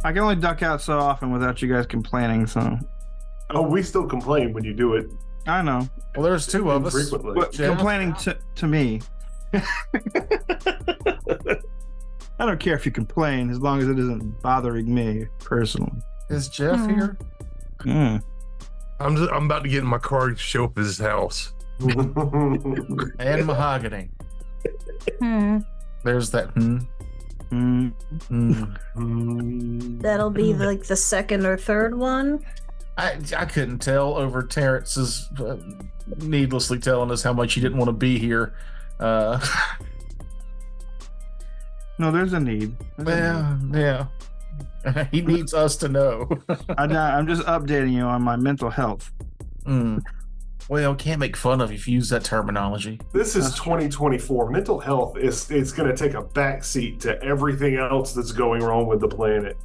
I can only duck out so often without you guys complaining. So. Oh, we still complain when you do it. I know. Well, there's two of us. Frequently. But complaining to me. I don't care if you complain as long as it isn't bothering me personally. Is Jeff here? Mm. I'm about to get in my car to show up at his house. And mahogany. There's that. That'll be like the second or third one. I couldn't tell over Terrence's needlessly telling us how much he didn't want to be here. No, there's a need. Yeah. He needs us to know. I'm just updating you on my mental health. Well, can't make fun of you if you use that terminology. This is 2024. Mental health is going to take a backseat to everything else that's going wrong with the planet.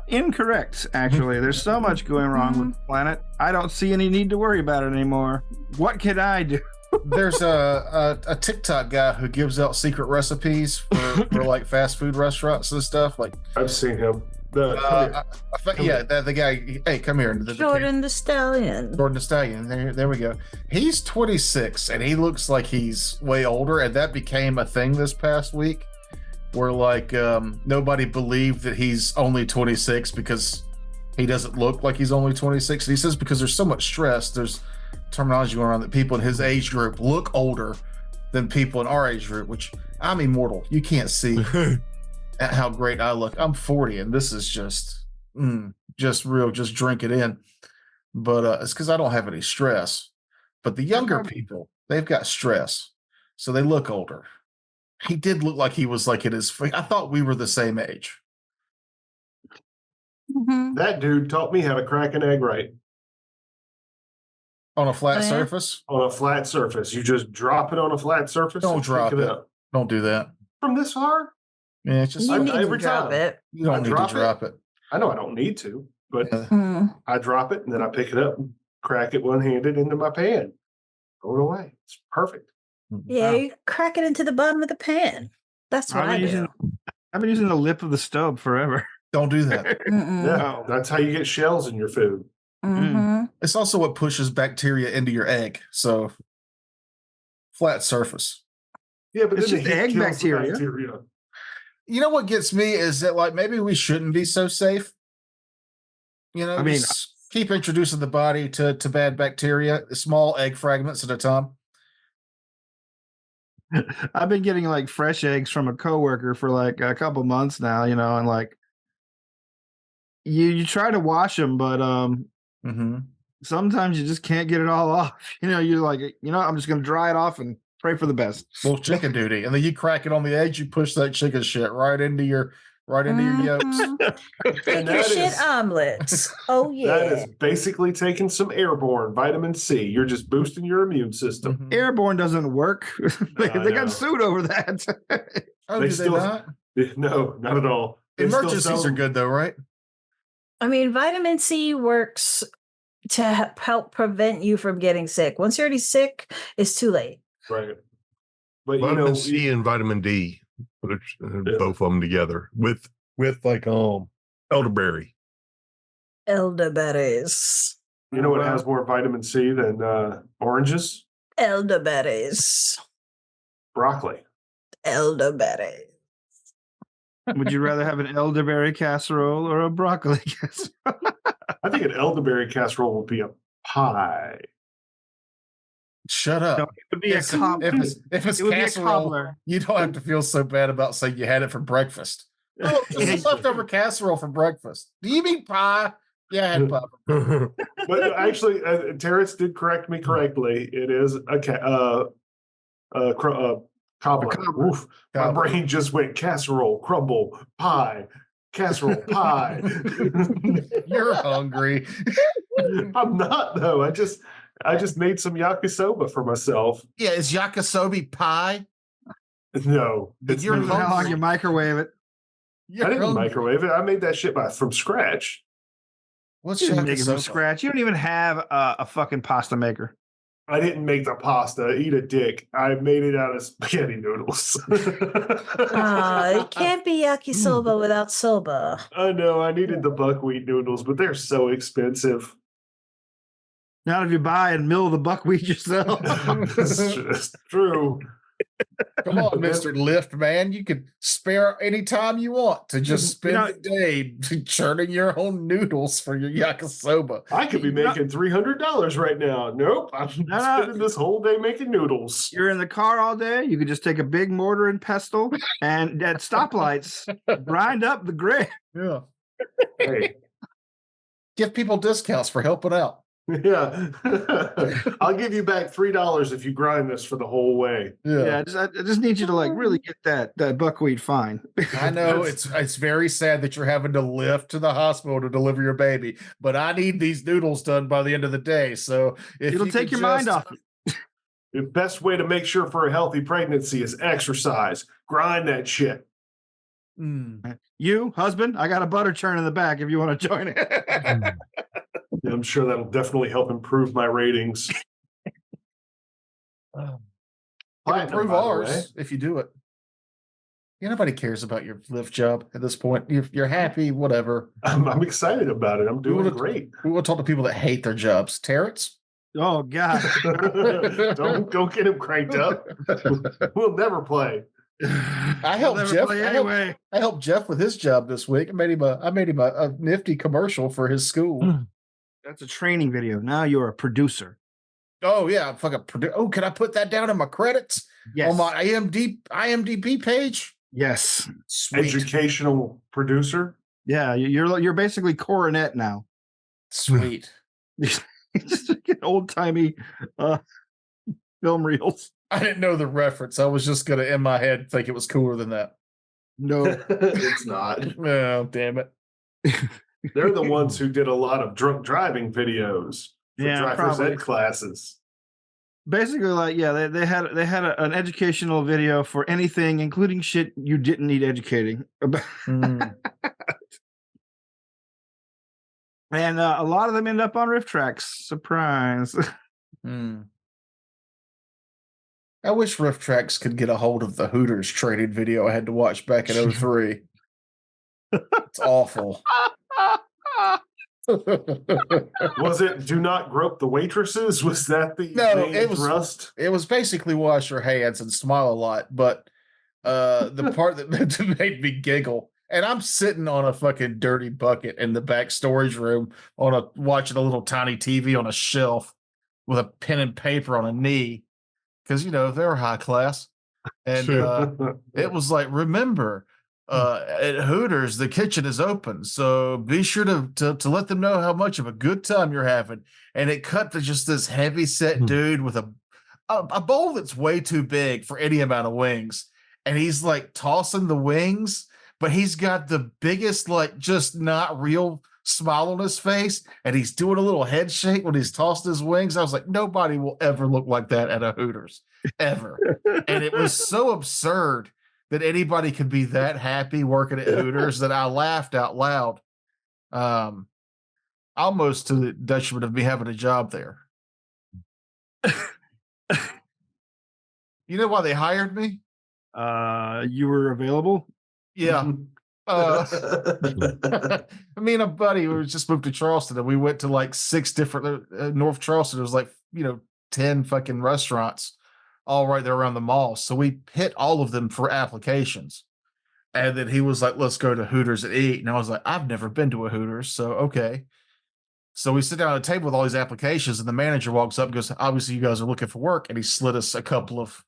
Incorrect, actually. There's so much going wrong with the planet. I don't see any need to worry about it anymore. What can I do? There's a TikTok guy who gives out secret recipes for like fast food restaurants and stuff. Like I've seen him. The guy. Hey, come here. Jordan the Stallion. Jordan the Stallion. There we go. He's 26 and he looks like he's way older. And that became a thing this past week, where like nobody believed that he's only 26 because he doesn't look like he's only 26. And he says because there's so much stress, there's terminology going around that people in his age group look older than people in our age group, which I'm immortal. You can't see at how great I look. I'm 40 and this is just drink it in. But it's because I don't have any stress. But the younger people, they've got stress. So they look older. He did look like he was like in his, I thought we were the same age. That dude taught me how to crack an egg right. On a flat surface? On a flat surface. You just drop it on a flat surface. Don't drop it. Don't do that. From this far? Yeah, it's just You need every to drop time. it. you don't need to drop it. I know I don't need to, but Yeah. I drop it and then I pick it up, crack it one-handed into my pan. Throw it away. It's perfect. Yeah, you crack it into the bottom of the pan. That's what I do. I've been using the lip of the stove forever. Don't do that. Yeah, that's how you get shells in your food. It's also what pushes bacteria into your egg. So flat surface. Yeah, but It's then just the heat egg kills the bacteria. You know what gets me is that like maybe we shouldn't be so safe. You know, I mean, just keep introducing the body to bad bacteria, small egg fragments at a time. I've been getting like fresh eggs from a coworker for like a couple months now, you know, and like you try to wash them, but sometimes you just can't get it all off. You know, you're like, I'm just gonna dry it off and pray for the best. Well, chicken duty, and then you crack it on the eggs. You push that chicken shit right into your yolks. Make your shit omelets. Oh yeah. That is basically taking some airborne vitamin C. You're just boosting your immune system. Airborne doesn't work. they got sued over that. Oh, do they not? No, not at all. Emergencies are good though, right? I mean, vitamin C works to help prevent you from getting sick. Once you're already sick, it's too late. Right. But vitamin C and vitamin D, both of them together with like elderberry. Elderberries. You know what has more vitamin C than oranges? Elderberries. Broccoli. Elderberries. Would you rather have an elderberry casserole or a broccoli casserole? I think an elderberry casserole would be a pie. Shut up. No, it would be a cobbler. If it's casserole, you don't have to feel so bad about saying you had it for breakfast. Oh, this is leftover casserole for breakfast. Do you mean pie? Yeah, I had pie. But actually, Terrence did correct me correctly. It is a cobbler. Oof. My brain just went casserole, crumble, pie, casserole, pie. You're hungry. I'm not though. I just made some yakisoba for myself. Yeah, is yakisoba pie? No, it's how long you microwave it. I didn't microwave it. I made that shit from scratch. What's you didn't make it from scratch? You don't even have a fucking pasta maker. I didn't make the pasta. Eat a dick. I made it out of spaghetti noodles. It can't be yakisoba without soba. I know. I needed the buckwheat noodles, but they're so expensive. Not if you buy and mill the buckwheat yourself. That's just true. Come on, Mr. Lift, man. You could spare any time you want to just spend the day churning your own noodles for your yakisoba. I could be making $300 right now. Nope. I'm spending this whole day making noodles. You're in the car all day. You could just take a big mortar and pestle and at stoplights, grind up the grit. Yeah. Hey. Give people discounts for helping out. Yeah. I'll give you back $3 if you grind this for the whole way. Yeah, I just need you to like really get that buckwheat fine. I know it's very sad that you're having to lift to the hospital to deliver your baby, but I need these noodles done by the end of the day. So if it'll take your mind off it. The best way to make sure for a healthy pregnancy is exercise. Grind that shit. You, husband, I got a butter churn in the back if you want to join it. Yeah, I'm sure that'll definitely help improve my ratings. Improve ours if you do it. Yeah, nobody cares about your lift job at this point. You're happy, whatever. I'm excited about it. I'm doing great. We will talk to people that hate their jobs. Terrence? Oh, God. Don't go get him cranked up. We'll never play. I helped Jeff. I helped Jeff with his job this week. I made him a nifty commercial for his school. That's a training video. Now you're a producer. Oh yeah, I'm fucking producer. Oh, can I put that down in my credits? Yes. On my IMDb page? Yes. Sweet. Educational producer. Yeah, you're basically coronet now. Sweet. Just old timey film reels. I didn't know the reference. I was just gonna in my head think it was cooler than that. No, it's not. Oh, damn it. They're the ones who did a lot of drunk driving videos for driver's ed classes. Basically, like, yeah, they had an educational video for anything, including shit you didn't need educating about. And a lot of them end up on riff tracks. Surprise. I wish Riff Tracks could get a hold of the Hooters trading video I had to watch back in 03. It's awful. Was it "Do Not Grope the Waitresses"? Was that the it was thrust? It was basically wash your hands and smile a lot, but the part that made me giggle, and I'm sitting on a fucking dirty bucket in the back storage room watching a little tiny TV on a shelf with a pen and paper on a knee. Because they're high class, and it was like, remember, at Hooters the kitchen is open, so be sure to let them know how much of a good time you're having. And it cut to just this heavy set dude with a bowl that's way too big for any amount of wings, and he's like tossing the wings, but he's got the biggest just not real smile on his face, and he's doing a little head shake when he's tossing his wings. I was like, nobody will ever look like that at a Hooters ever. And it was so absurd that anybody could be that happy working at Hooters that I laughed out loud, almost to the detriment of me having a job there. You know why they hired me? You were available? Yeah. Me and a buddy who just moved to Charleston, and we went to 6 different North Charleston. There was 10 fucking restaurants all right there around the mall. So we hit all of them for applications. And then he was like, let's go to Hooters and eat. And I was like, I've never been to a Hooters, so okay. So we sit down at a table with all these applications, and the manager walks up and goes, obviously you guys are looking for work. And he slid us a couple of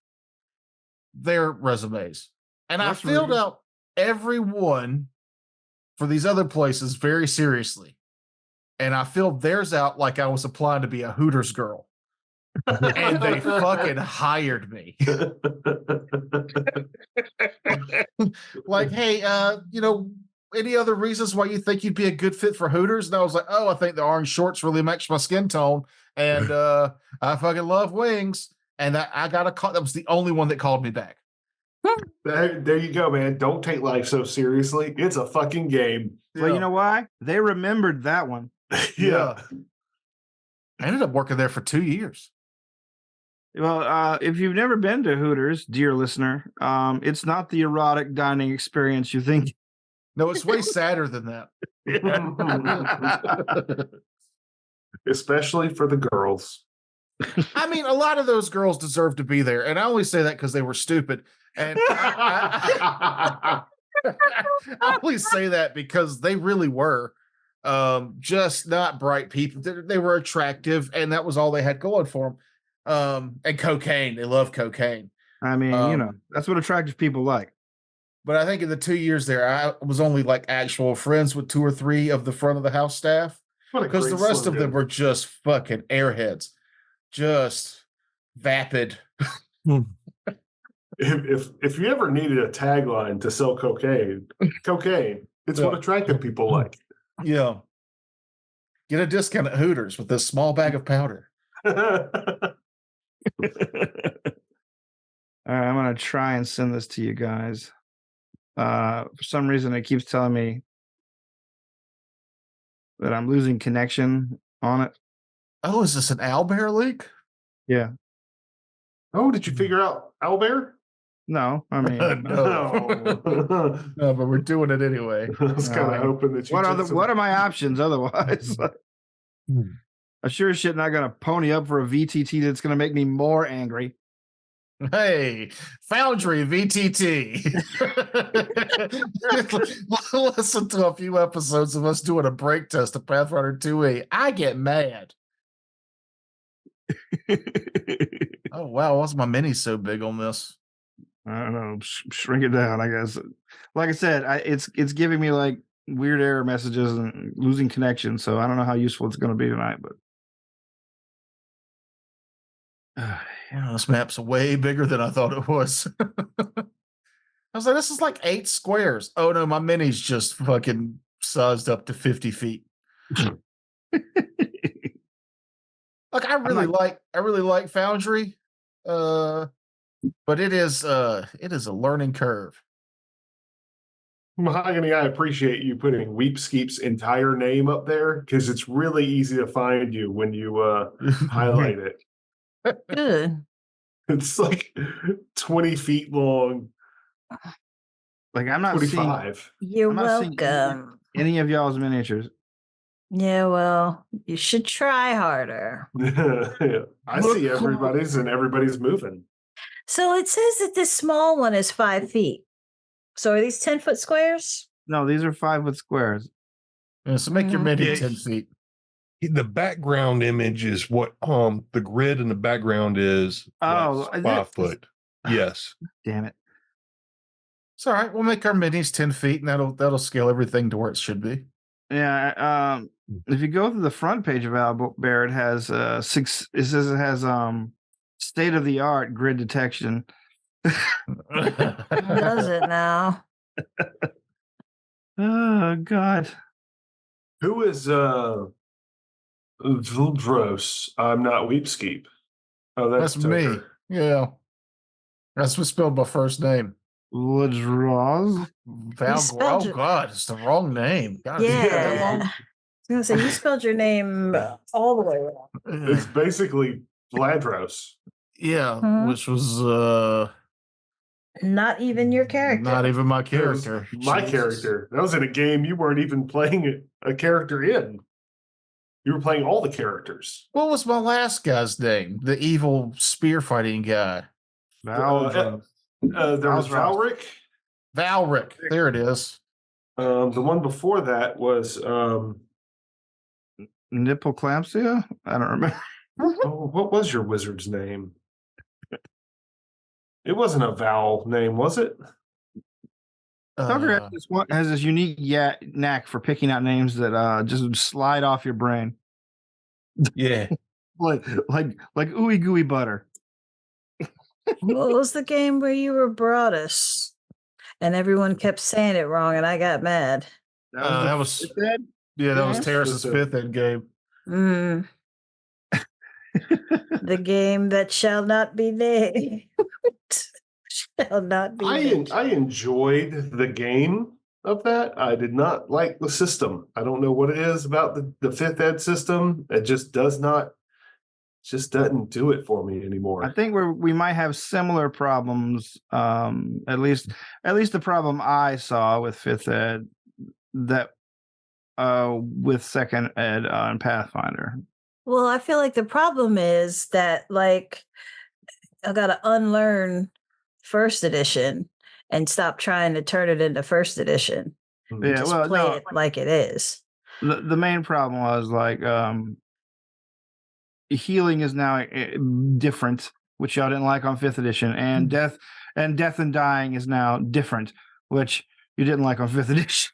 their resumes. And I filled out every one for these other places very seriously. And I filled theirs out like I was applying to be a Hooters girl. And they fucking hired me. Hey, any other reasons why you think you'd be a good fit for Hooters? And I was like, oh, I think the orange shorts really match my skin tone. And I fucking love wings. And I got a call. That was the only one that called me back. There you go, man. Don't take life so seriously. It's a fucking game. Well, you know why? They remembered that one. Yeah. I ended up working there for 2 years. Well, if you've never been to Hooters, dear listener, it's not the erotic dining experience you think. No, it's way sadder than that. Especially for the girls. I mean, a lot of those girls deserve to be there, and I only say that because they were stupid. And I only say that because they really were just not bright people. They were attractive, and that was all they had going for them. And cocaine, they love cocaine. I mean, that's what attractive people like. But I think in the 2 years there, I was only like actual friends with 2 or 3 of the front of the house staff, because the rest of them were just fucking airheads, just vapid. If you ever needed a tagline to sell cocaine, it's what attractive people like. Yeah. Get a discount at Hooters with this small bag of powder. All right, I'm gonna try and send this to you guys. For some reason, it keeps telling me that I'm losing connection on it. Oh, is this an owlbear leak? Yeah. Oh, did you figure out owlbear? No, I mean, No. No, but we're doing it anyway. I was kind of hoping that you. What are my options otherwise? I'm sure as shit not gonna pony up for a VTT that's gonna make me more angry. Hey, Foundry VTT. Listen to a few episodes of us doing a break test of Pathfinder 2e. I get mad. Oh, wow. Why's my mini so big on this? I don't know. Shrink it down, I guess. Like I said, it's giving me like weird error messages and losing connection. So I don't know how useful it's going to be tonight, but. Yeah, this map's way bigger than I thought it was. I was like, this is like 8 squares. Oh no, my mini's just fucking sized up to 50 feet. Look, I really like Foundry, but it is a learning curve. Mahogany, I appreciate you putting Weepskeep's entire name up there, because it's really easy to find you when you highlight it. Good. It's like 20 feet long. Like I'm not 25. You're I'm not seeing welcome. any of y'all's miniatures. Yeah, well, you should try harder. Yeah. I see everybody's, and everybody's moving. So it says that this small one is 5 feet. So are these 10-foot squares? No, these are 5-foot squares. Yeah, so make your mini 10 feet. The background image is what the grid in the background is. Oh, 5 foot. Yes. Damn it. It's all right. We'll make our minis 10 feet, and that'll scale everything to where it should be. Yeah. If you go to the front page of Owlbear, it has 6. It says it has state of the art grid detection. Does it now? Oh God. Who is Vildros? I'm not Weepskeep. Oh, that's me. Toker. Yeah. That's what's spelled my first name. Ladraz? Oh God, it's the wrong name. God, Yeah. I was gonna say you spelled your name all the way wrong. It's basically Vladros. Yeah, which was not even your character. Not even my character. My character. That was in a game you weren't even playing a character in. You were playing all the characters. What was my last guy's name? The evil spear fighting guy. There was Valric. Valric. There it is. The one before that was Nippleclampsia? I don't remember. oh, what was your wizard's name? It wasn't a vowel name, was it? Tucker has this unique knack for picking out names that just slide off your brain. Yeah. like ooey gooey butter. What was the game where you were Broadus and everyone kept saying it wrong and I got mad? That was Terrace's 5th ed game. The game that shall not be named. Shall not be named. I enjoyed the game of that. I did not like the system. I don't know what it is about the 5th ed system. It just does not just doesn't do it for me anymore. I think we might have similar problems. At least the problem I saw with fifth ed that with second ed on Pathfinder. Well, I feel like the problem is that like I gotta unlearn first edition and stop trying to turn it into first edition. Yeah, Just well, play no, it like it is. the main problem was like healing is now different, which y'all didn't like on fifth edition, and death and dying is now different, which you didn't like on fifth edition.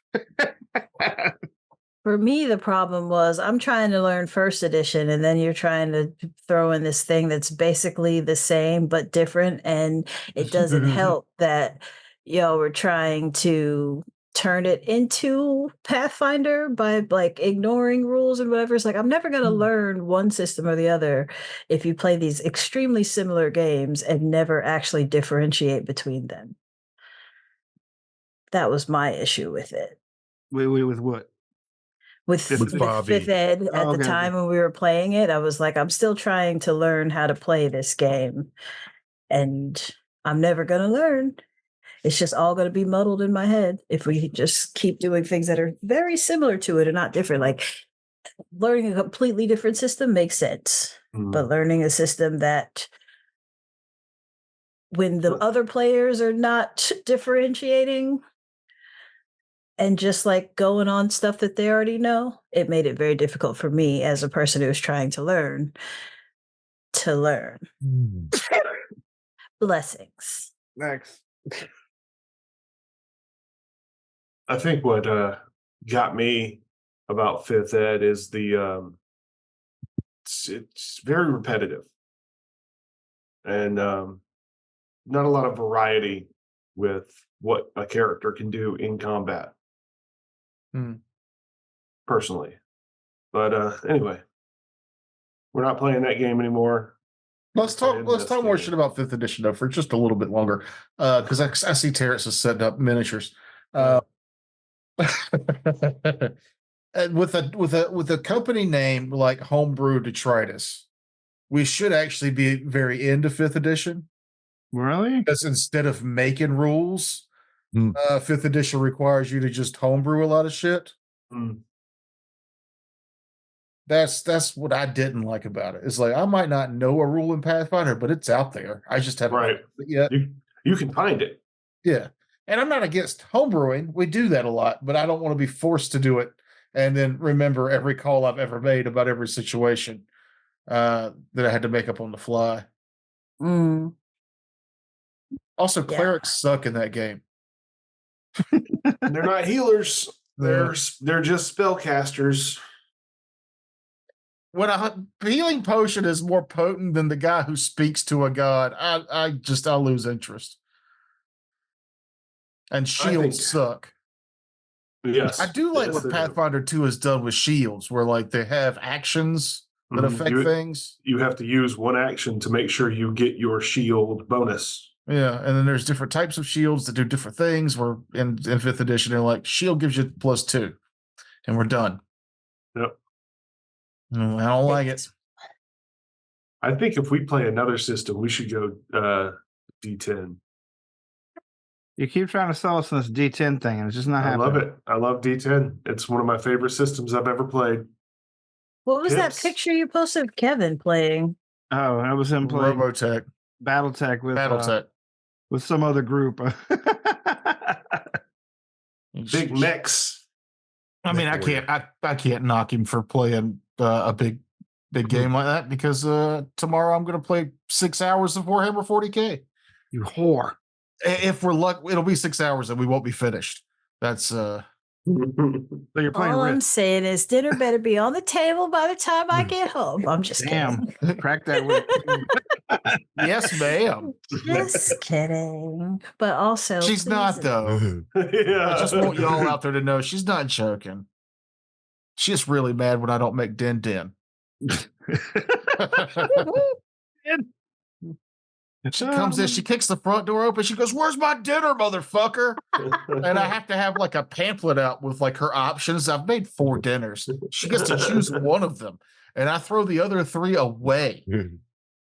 For me, the problem was I'm trying to learn first edition, and then you're trying to throw in this thing that's basically the same but different. And it doesn't help that y'all were trying to turn it into Pathfinder by like ignoring rules and whatever. It's like I'm never going to learn one system or the other if you play these extremely similar games and never actually differentiate between them. That was my issue with it. With what? With Bobby. fifth ed at Oh, the okay, time when we were playing it, I was like, I'm still trying to learn how to play this game, and I'm never going to learn. It's just all going to be muddled in my head if we just keep doing things that are very similar to it and not different. Like learning a completely different system makes sense, but learning a system that when the other players are not differentiating and just like going on stuff that they already know, it made it very difficult for me as a person who was trying to learn. Blessings. Next. I think what got me about fifth ed is the it's very repetitive and not a lot of variety with what a character can do in combat. Personally, but anyway, we're not playing that game anymore. Let's talk more shit about fifth edition though for just a little bit longer, because I see Terrence is setting up miniatures. And with a company name like Homebrew Detritus, we should actually be very into fifth edition. Really? Because instead of making rules, fifth edition requires you to just homebrew a lot of shit. That's what I didn't like about it. It's like I might not know a rule in Pathfinder, but it's out there. I just haven't Right. found it yet. You can find it. Yeah. And I'm not against homebrewing. We do that a lot, but I don't want to be forced to do it and then remember every call I've ever made about every situation that I had to make up on the fly. Also, clerics suck in that game. They're not healers. They're just spellcasters. When a healing potion is more potent than the guy who speaks to a god, I lose interest. And shields suck. Yes. I do like what Pathfinder 2 has done with shields, where like they have actions that affect things. You have to use one action to make sure you get your shield bonus. Yeah, and then there's different types of shields that do different things. Where in 5th edition, they're like, shield gives you +2, and we're done. Yep. I don't like it. I think if we play another system, we should go D10. You keep trying to sell us on this D10 thing, and it's just not happening. I love it. I love D10. It's one of my favorite systems I've ever played. What was that picture you posted of Kevin playing? Oh, that was him playing Robotech. Battletech with some other group. Big mix. I mean, I can't knock him for playing a big game like that because tomorrow I'm going to play 6 hours of Warhammer 40K. You whore. If we're lucky, it'll be 6 hours and we won't be finished. That's So you're playing all Risk. I'm saying is dinner better be on the table by the time I get home. I'm just kidding. Crack that whip. Yes, ma'am. Just kidding. But also She's not though. Yeah. I just want y'all out there to know she's not joking. She's just really mad when I don't make din. She comes in, she kicks the front door open. She goes, "Where's my dinner, motherfucker?" And I have to have like a pamphlet out with like her options. I've made 4 dinners. She gets to choose one of them. and I throw the other 3 away.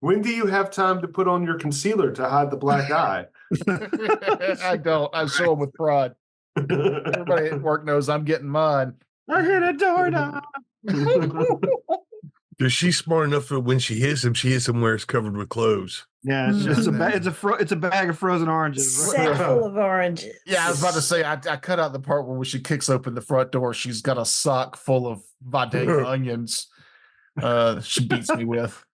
When do you have time to put on your concealer to hide the black eye? I don't. I show them with pride. Everybody at work knows I'm getting mine. I hit a doorknob. Because she's smart enough that when she hits him where it's covered with clothes. Yeah, it's a bag of frozen oranges. Right? Sack full of oranges. Yeah, I was about to say, I cut out the part where when she kicks open the front door, she's got a sock full of Vidalia onions. She beats me with.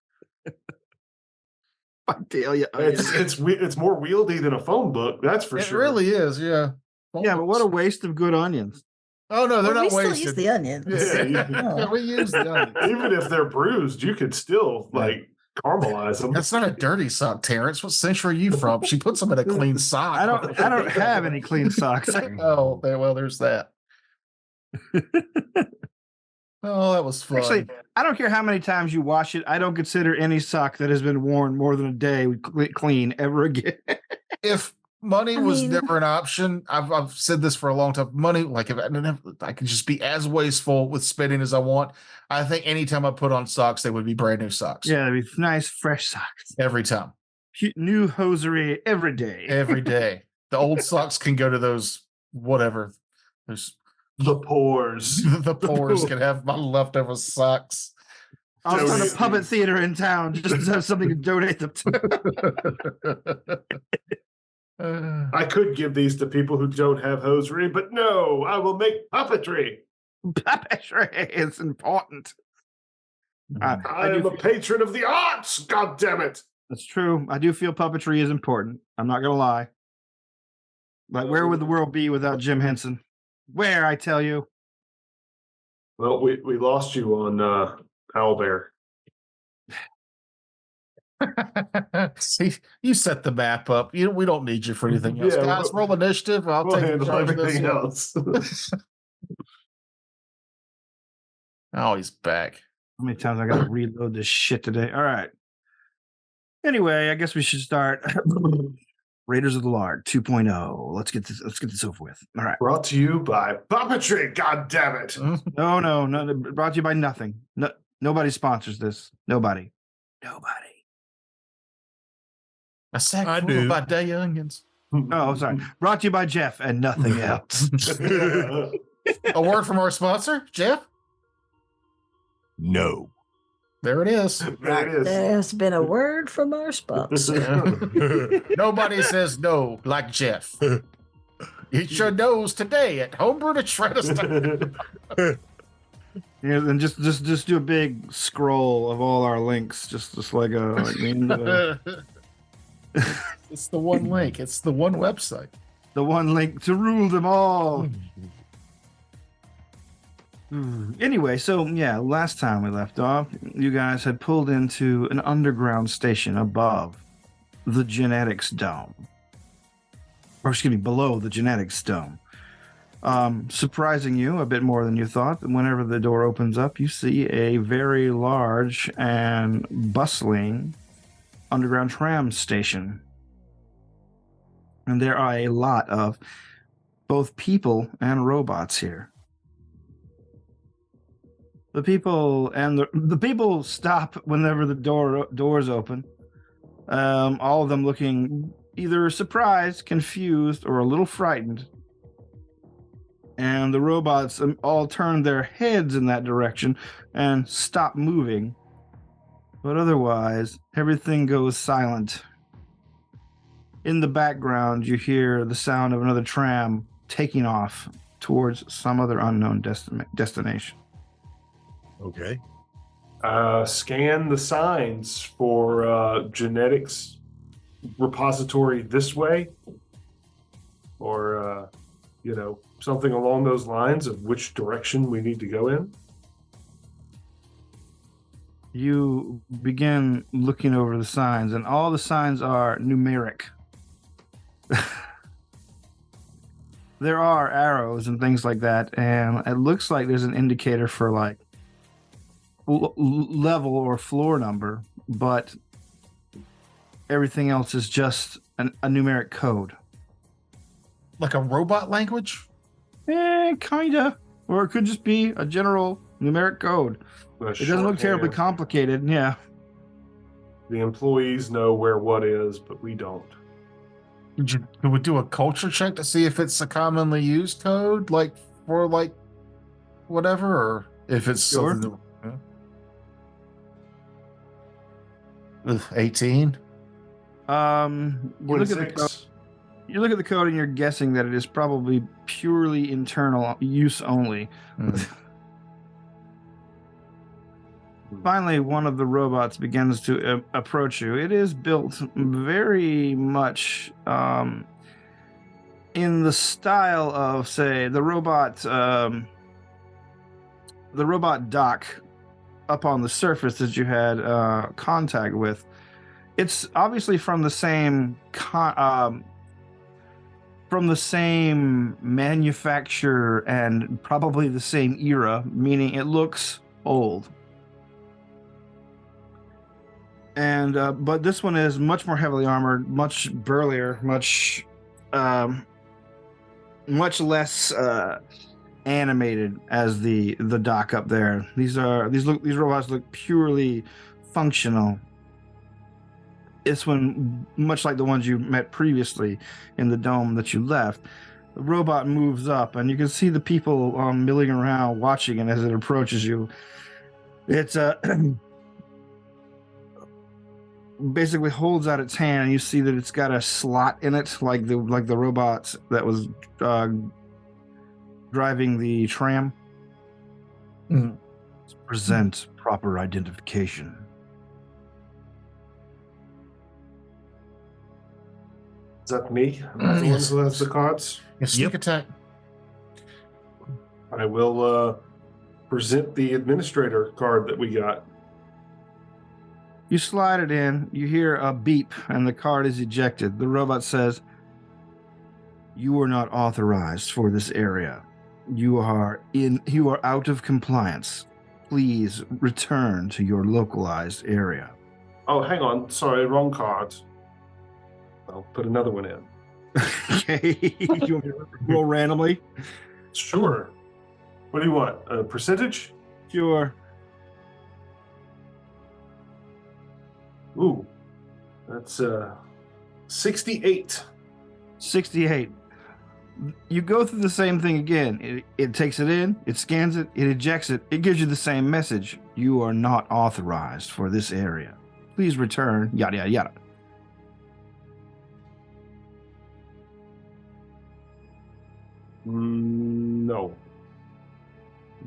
Vidalia It's more wieldy than a phone book, that's for sure. It really is, yeah. Yeah, but what a waste of good onions. Oh no, they're not we wasted. still use the onions. Yeah, we use the onions. Even if they're bruised, you could still caramelize them. That's not a dirty sock, Terrence. What century are you from? She puts them in a clean sock. I don't have any clean socks. Oh, there's that. Oh, that was fun. Actually, I don't care how many times you wash it. I don't consider any sock that has been worn more than a day clean ever again. If money was never an option, I've said this for a long time. Money, like if I could just be as wasteful with spending as I want, I think anytime I put on socks, they would be brand new socks. Yeah, they'd be nice, fresh socks. Every time. New hosiery every day. Every day. The old socks can go to those whatever. There's the pores. The pores can have my leftover socks. I'll start a puppet theater in town just to have something to donate them to. I could give these to people who don't have hosiery, but no, I will make puppetry. Puppetry is important. I am a patron of the arts, God damn it. That's true. I do feel puppetry is important. I'm not going to lie. Like, where would the world be without Jim Henson? Where, I tell you. Well, we lost you on Owlbear. See, you set the map up. We don't need you for anything else. Yeah, guys, roll initiative. I'll take handle charge of this. everything else. Oh, he's back. How many times I got to reload this shit today? All right. Anyway, I guess we should start. Raiders of the Lark 2.0. Let's get this over with. All right. Brought to you by puppetry. God damn it! No. Brought to you by nothing. No, nobody sponsors this. Nobody. A sack full of Vidalia onions. Oh, sorry. Brought to you by Jeff and nothing else. A word from our sponsor, Jeff. No. There it is. There it is. There's been a word from our sponsor. Nobody says no like Jeff. Eat your nose today at Homebrew to Shredder. Yeah, and just do a big scroll of all our links, just like It's the one link. It's the one website. The one link to rule them all. Anyway, so yeah, last time we left off, you guys had pulled into an underground station above the genetics dome. Or excuse me, below the genetics dome. Surprising you a bit more than you thought. Whenever the door opens up, you see a very large and bustling underground tram station. And there are a lot of both people and robots here. The people and the people stop whenever the doors open. All of them looking either surprised, confused, or a little frightened. And the robots all turn their heads in that direction and stop moving. But otherwise, everything goes silent. In the background, you hear the sound of another tram taking off towards some other unknown destination. Okay. Scan the signs for genetics repository this way, or something along those lines of which direction we need to go in. You begin looking over the signs, and all the signs are numeric. There are arrows and things like that, and it looks like there's an indicator for like level or floor number, but everything else is just a numeric code. Like a robot language? Kinda. Or it could just be a general Numeric code. It doesn't look terribly complicated. Yeah. The employees know where what is, but we don't. Could we do a culture check to see if it's a commonly used code, like for like whatever, or if it's Sure. something? 18. You look at the code. 26. You look at the code and you're guessing that it is probably purely internal use only. Finally, one of the robots begins to approach you. It is built very much in the style of, say, the robot dock up on the surface that you had contact with. It's obviously from the same manufacturer and probably the same era, meaning it looks old. And but this one is much more heavily armored, much burlier, much less animated as the dock up there. These robots look purely functional. This one, much like the ones you met previously in the dome that you left, the robot moves up, and you can see the people milling around watching it as it approaches you. It's basically holds out its hand, and you see that it's got a slot in it, like the robots that was driving the tram. Present proper identification. Is that me? Am I the one who has the cards? Sneak attack. I will present the administrator card that we got. You slide it in, you hear a beep, and the card is ejected. The robot says, "You are not authorized for this area. You are out of compliance. Please return to your localized area." Oh, hang on. Sorry, wrong card. I'll put another one in. Okay. You want me to roll randomly? Sure. What do you want? A percentage? Sure. Ooh, that's 68. 68. You go through the same thing again. It takes it in, it scans it, it ejects it. It gives you the same message. You are not authorized for this area. Please return, yada, yada, yada. No.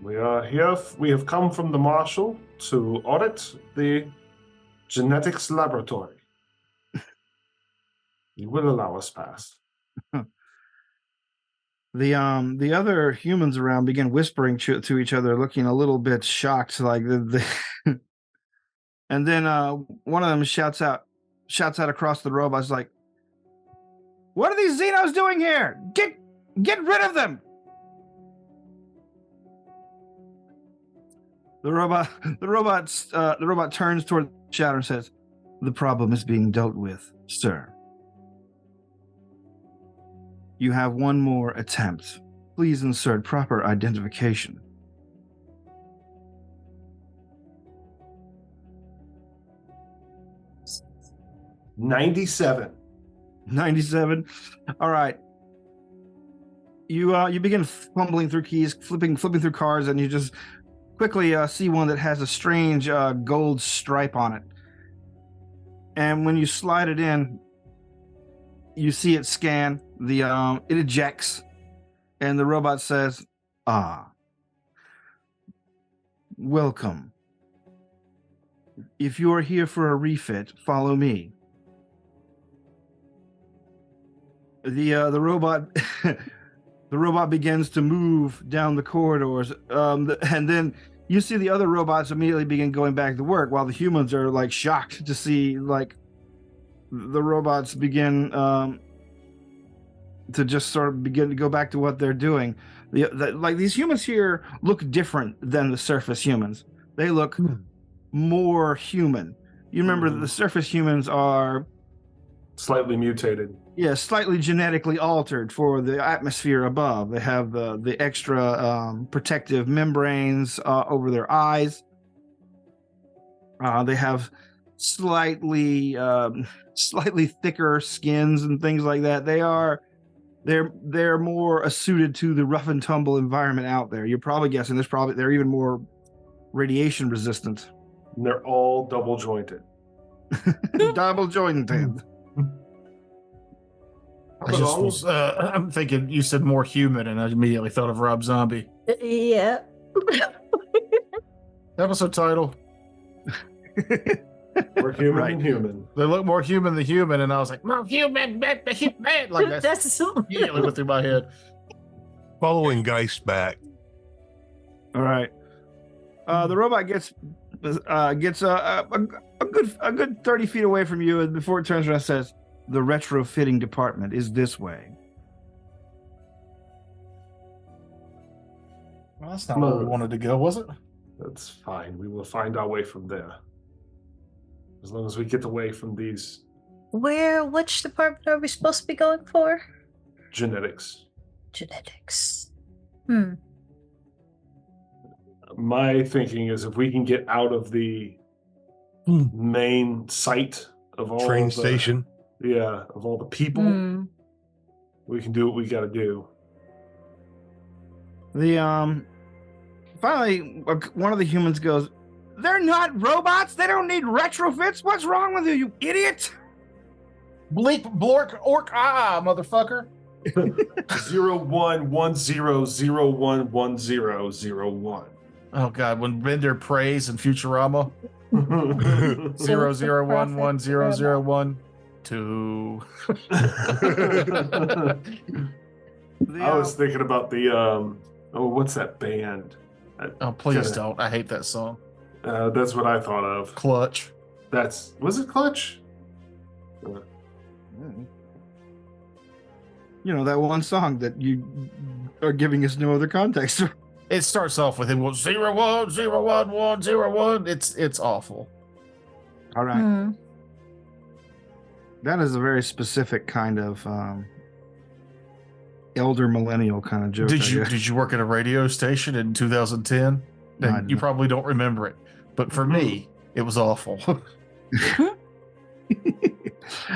We are here. We have come from the Marshal to audit the genetics laboratory. You will allow us past. The other humans around begin whispering to each other, looking a little bit shocked, like and then one of them shouts out across the robots, like, "What are these Xenos doing here? Get rid of them!" The robot turns toward the shouter and says, "The problem is being dealt with, sir. You have one more attempt. Please insert proper identification." 97. 97. All right. You begin fumbling through keys, flipping through cards, and you just quickly see one that has a strange gold stripe on it. And when you slide it in, you see it scan. It ejects, and the robot says, "Ah, welcome. If you are here for a refit, follow me." The robot the robot begins to move down the corridors, and then you see the other robots immediately begin going back to work, while the humans are like shocked to see like the robots begin to just sort of begin to go back to what they're doing. Like these humans here look different than the surface humans. They look more human. You remember that the surface humans are Slightly mutated. Yeah, slightly genetically altered for the atmosphere above. They have the extra protective membranes over their eyes. They have slightly thicker skins and things like that. They're more suited to the rough and tumble environment out there. You're probably guessing they're even more radiation resistant. And they're all double jointed. Double jointed. I'm thinking you said more human, and I immediately thought of Rob Zombie. Yeah. Episode title. We're human Right. and human. They look more human than human, and I was like, more human, like that's immediately went through my head. Following Geist back. All right. The robot gets a good 30 feet away from you, and before it turns around and says, "The retrofitting department is this way." Well, that's not where we wanted to go, was it? That's fine. We will find our way from there. As long as we get away from these Which department are we supposed to be going for? genetics. Genetics. My thinking is if we can get out of the main site of all Train the, station. Yeah, of all the people, we can do what we got to do. The finally one of the humans goes, "They're not robots. They don't need retrofits. What's wrong with you, you idiot?" Bleep, blork, orc, motherfucker. 0110011001. Oh God, when Bender prays in Futurama, 0011001 I was thinking about the what's that band? Oh, please don't. I hate that song. That's what I thought of. Clutch. Was it Clutch? You know, that one song that you are giving us no other context. It starts off with him going 010101. It's awful. All right. That is a very specific kind of elder millennial kind of joke. Did you work at a radio station in 2010? Then you probably don't remember it. But for me, it was awful.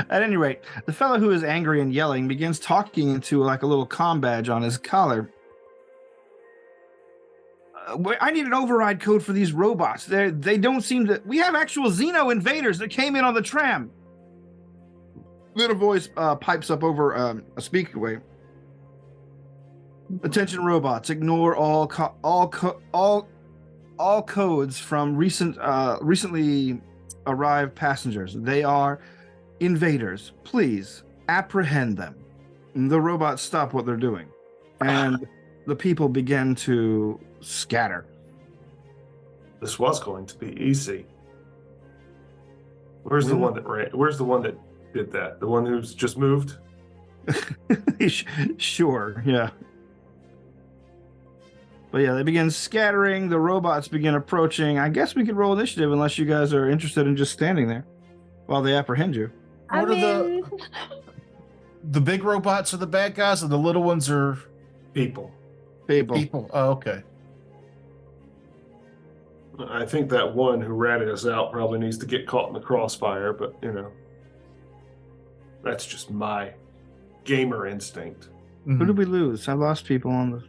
At any rate, the fellow who is angry and yelling begins talking into like a little comm badge on his collar. I need an override code for these robots. They don't seem to. We have actual Xeno invaders that came in on the tram. Little voice pipes up over a speakerway. Attention, robots! Ignore all codes from recently arrived passengers. They are invaders. Please apprehend them. And the robots stop what they're doing, and the people begin to scatter. This was going to be easy. Where's the one that did that? The one who's just moved? Sure, yeah. But yeah, they begin scattering. The robots begin approaching. I guess we could roll initiative unless you guys are interested in just standing there while they apprehend you. What are the big robots are the bad guys, and the little ones are People. people? Oh, okay. I think that one who ratted us out probably needs to get caught in the crossfire, but that's just my gamer instinct. Who did we lose? I lost people on the.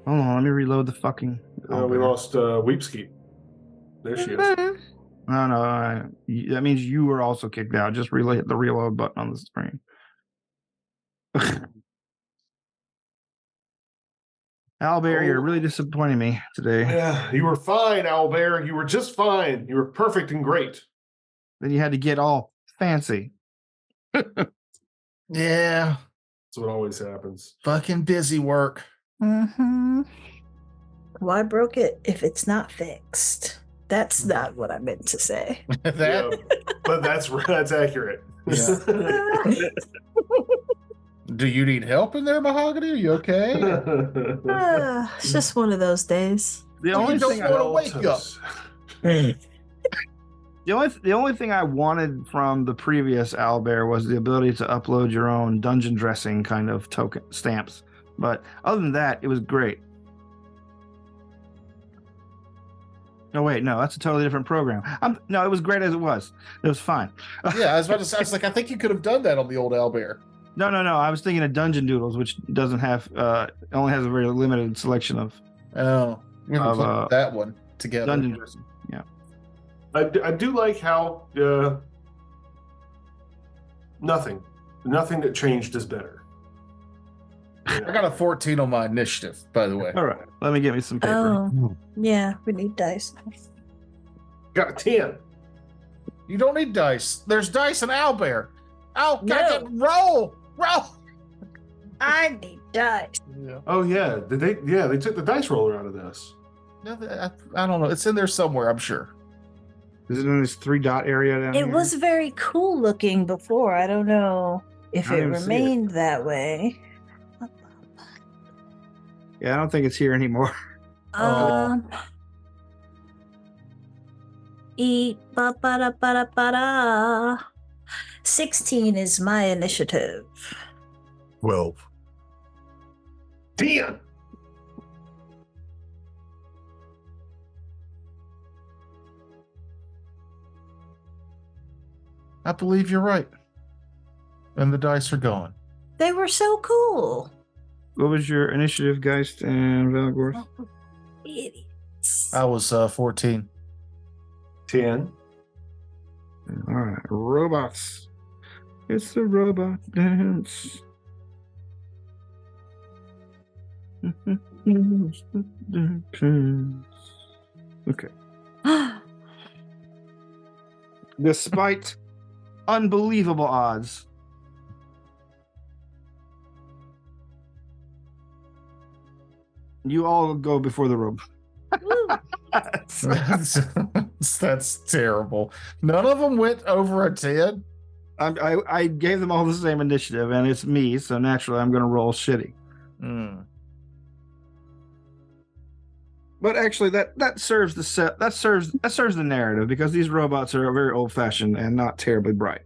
Hold on, let me reload the fucking. We lost Weepskeep. There she is. No, that means you were also kicked out. Just hit the reload button on the screen. Owlbear, you're really disappointing me today. Yeah, you were fine, Owlbear. You were just fine. You were perfect and great. Then you had to get all fancy. Yeah. That's what always happens. Fucking busy work. Why broke it if it's not fixed? That's not what I meant to say. Yeah, but that's accurate. Yeah. Do you need help in there, Mahogany? Are you okay? It's just one of those days. The only don't thing want to wake up. The only thing I wanted from the previous owlbear was the ability to upload your own dungeon dressing kind of token stamps. But other than that, it was great. No, wait, no, that's a totally different program. No, it was great as it was. It was fine. Yeah, I was about to say, I was like, I think you could have done that on the old owlbear. No. I was thinking of Dungeon Doodles, which doesn't have only has a very limited selection of Oh, we haven't played that one together. dungeon dressing. Yeah. I do like how nothing that changed is better. I got a 14 on my initiative, by the way. All right, let me get me some paper. Oh, yeah, we need dice. Got a 10. You don't need dice. There's dice in owlbear. Oh, No. roll. I need dice. Yeah. Oh yeah, did they? Yeah, they took the dice roller out of this. No, I don't know. It's in there somewhere, I'm sure. Is it in this 3-dot area down It here? was very cool looking before. I don't know if I it don't even see it. remained that way. Yeah, I don't think it's here anymore. Oh. Eat ba ba da ba da ba da. 16 is my initiative. 12. 10. I believe you're right. And the dice are gone. They were so cool. What was your initiative, Geist and Valgorth? Idiots. I was 14. 10. All right, robots. It's a robot dance. Okay. Despite unbelievable odds, you all go before the robot. Woo. That's terrible. None of them went over a 10. I gave them all the same initiative, and it's me, so naturally I'm going to roll shitty. But actually, that serves the narrative, because these robots are very old fashioned and not terribly bright.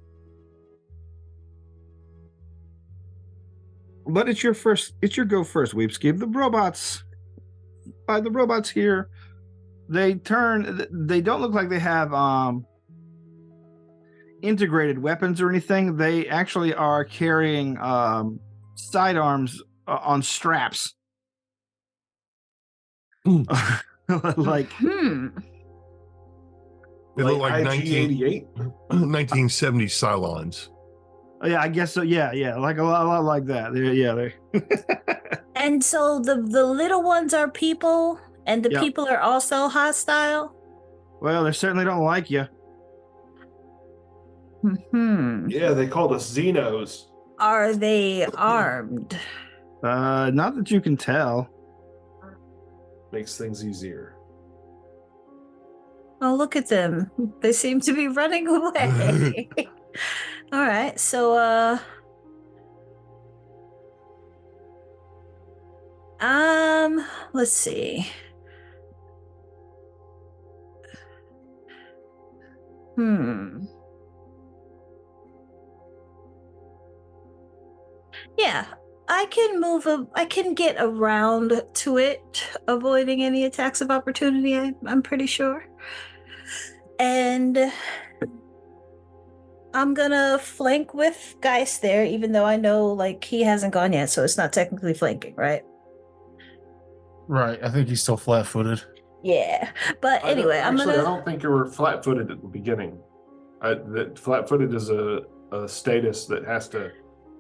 But it's your go first, Weepskeep. The robots here, they don't look like they have integrated weapons or anything. They actually are carrying sidearms on straps. Like They look like IG-88. 1970 Cylons. yeah, I guess so. Yeah, like a lot like that. They're And so the little ones are people, and the Yep. people are also hostile. Well, they certainly don't like you. Yeah, they called us Xenos. Are they armed? Not that you can tell. Makes things easier. Oh, look at them. They seem to be running away. All right. So let's see. Yeah, I can get around to it, avoiding any attacks of opportunity, I'm pretty sure. And I'm gonna flank with Geist there, even though I know like he hasn't gone yet, so it's not technically flanking, right? Right. I think he's still flat-footed. Yeah. But anyway, I don't think you were flat-footed at the beginning. That flat-footed is a status that has to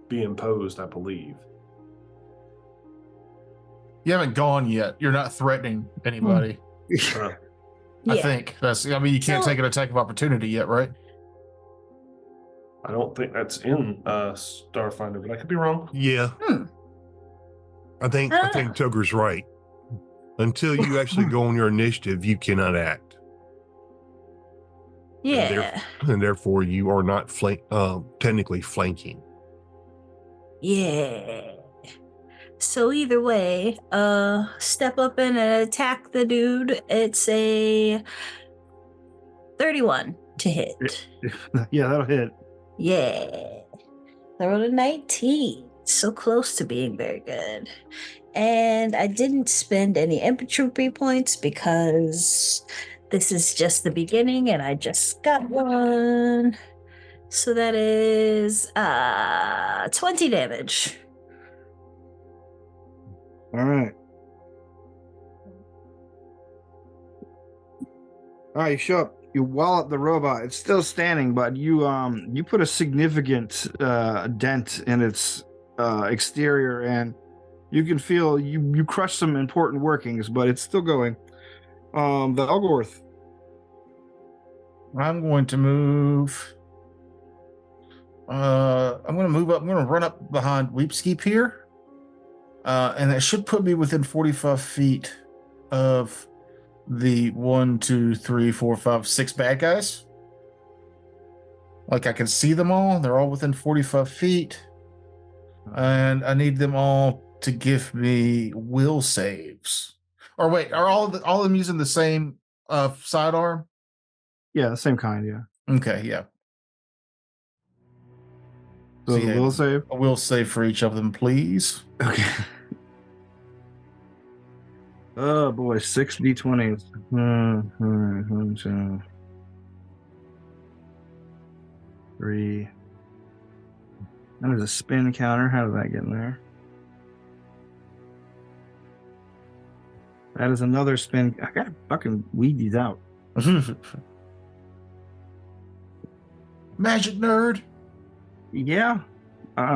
be imposed, I believe. You haven't gone yet. You're not threatening anybody. Uh, I Yeah. think you can't take an attack of opportunity yet, right? I don't think that's in Starfinder, but I could be wrong. Yeah. I think Toger's right. Until you actually go on your initiative, you cannot act. Yeah. And therefore you are not technically flanking. Yeah. So either way, step up in and attack the dude. It's a 31. to hit. Yeah, that'll hit. Yeah. I rolled a 19. So close to being very good. And I didn't spend any infantry points because this is just the beginning and I just got one. So that is 20 damage. All right. All right, you show up. You wallop the robot. It's still standing, but you put a significant dent in its exterior, and you can feel you crushed some important workings, but it's still going. The Algorth. I'm going to move. I'm going to move up. I'm going to run up behind Weepskeep here. And that should put me within 45 feet of the 1, 2, 3, 4, 5, 6 bad guys. Like I can see them all. They're all within 45 feet. And I need them all to give me will saves. Or wait, are all of them using the same sidearm? Yeah, same kind. Yeah. Okay, yeah. So the will save. A will save for each of them, please. Okay. Oh boy, 6 d20s. So 3. And there's a spin counter. How did that get in there? That is another spin. I gotta fucking weed these out. Magic nerd. Yeah,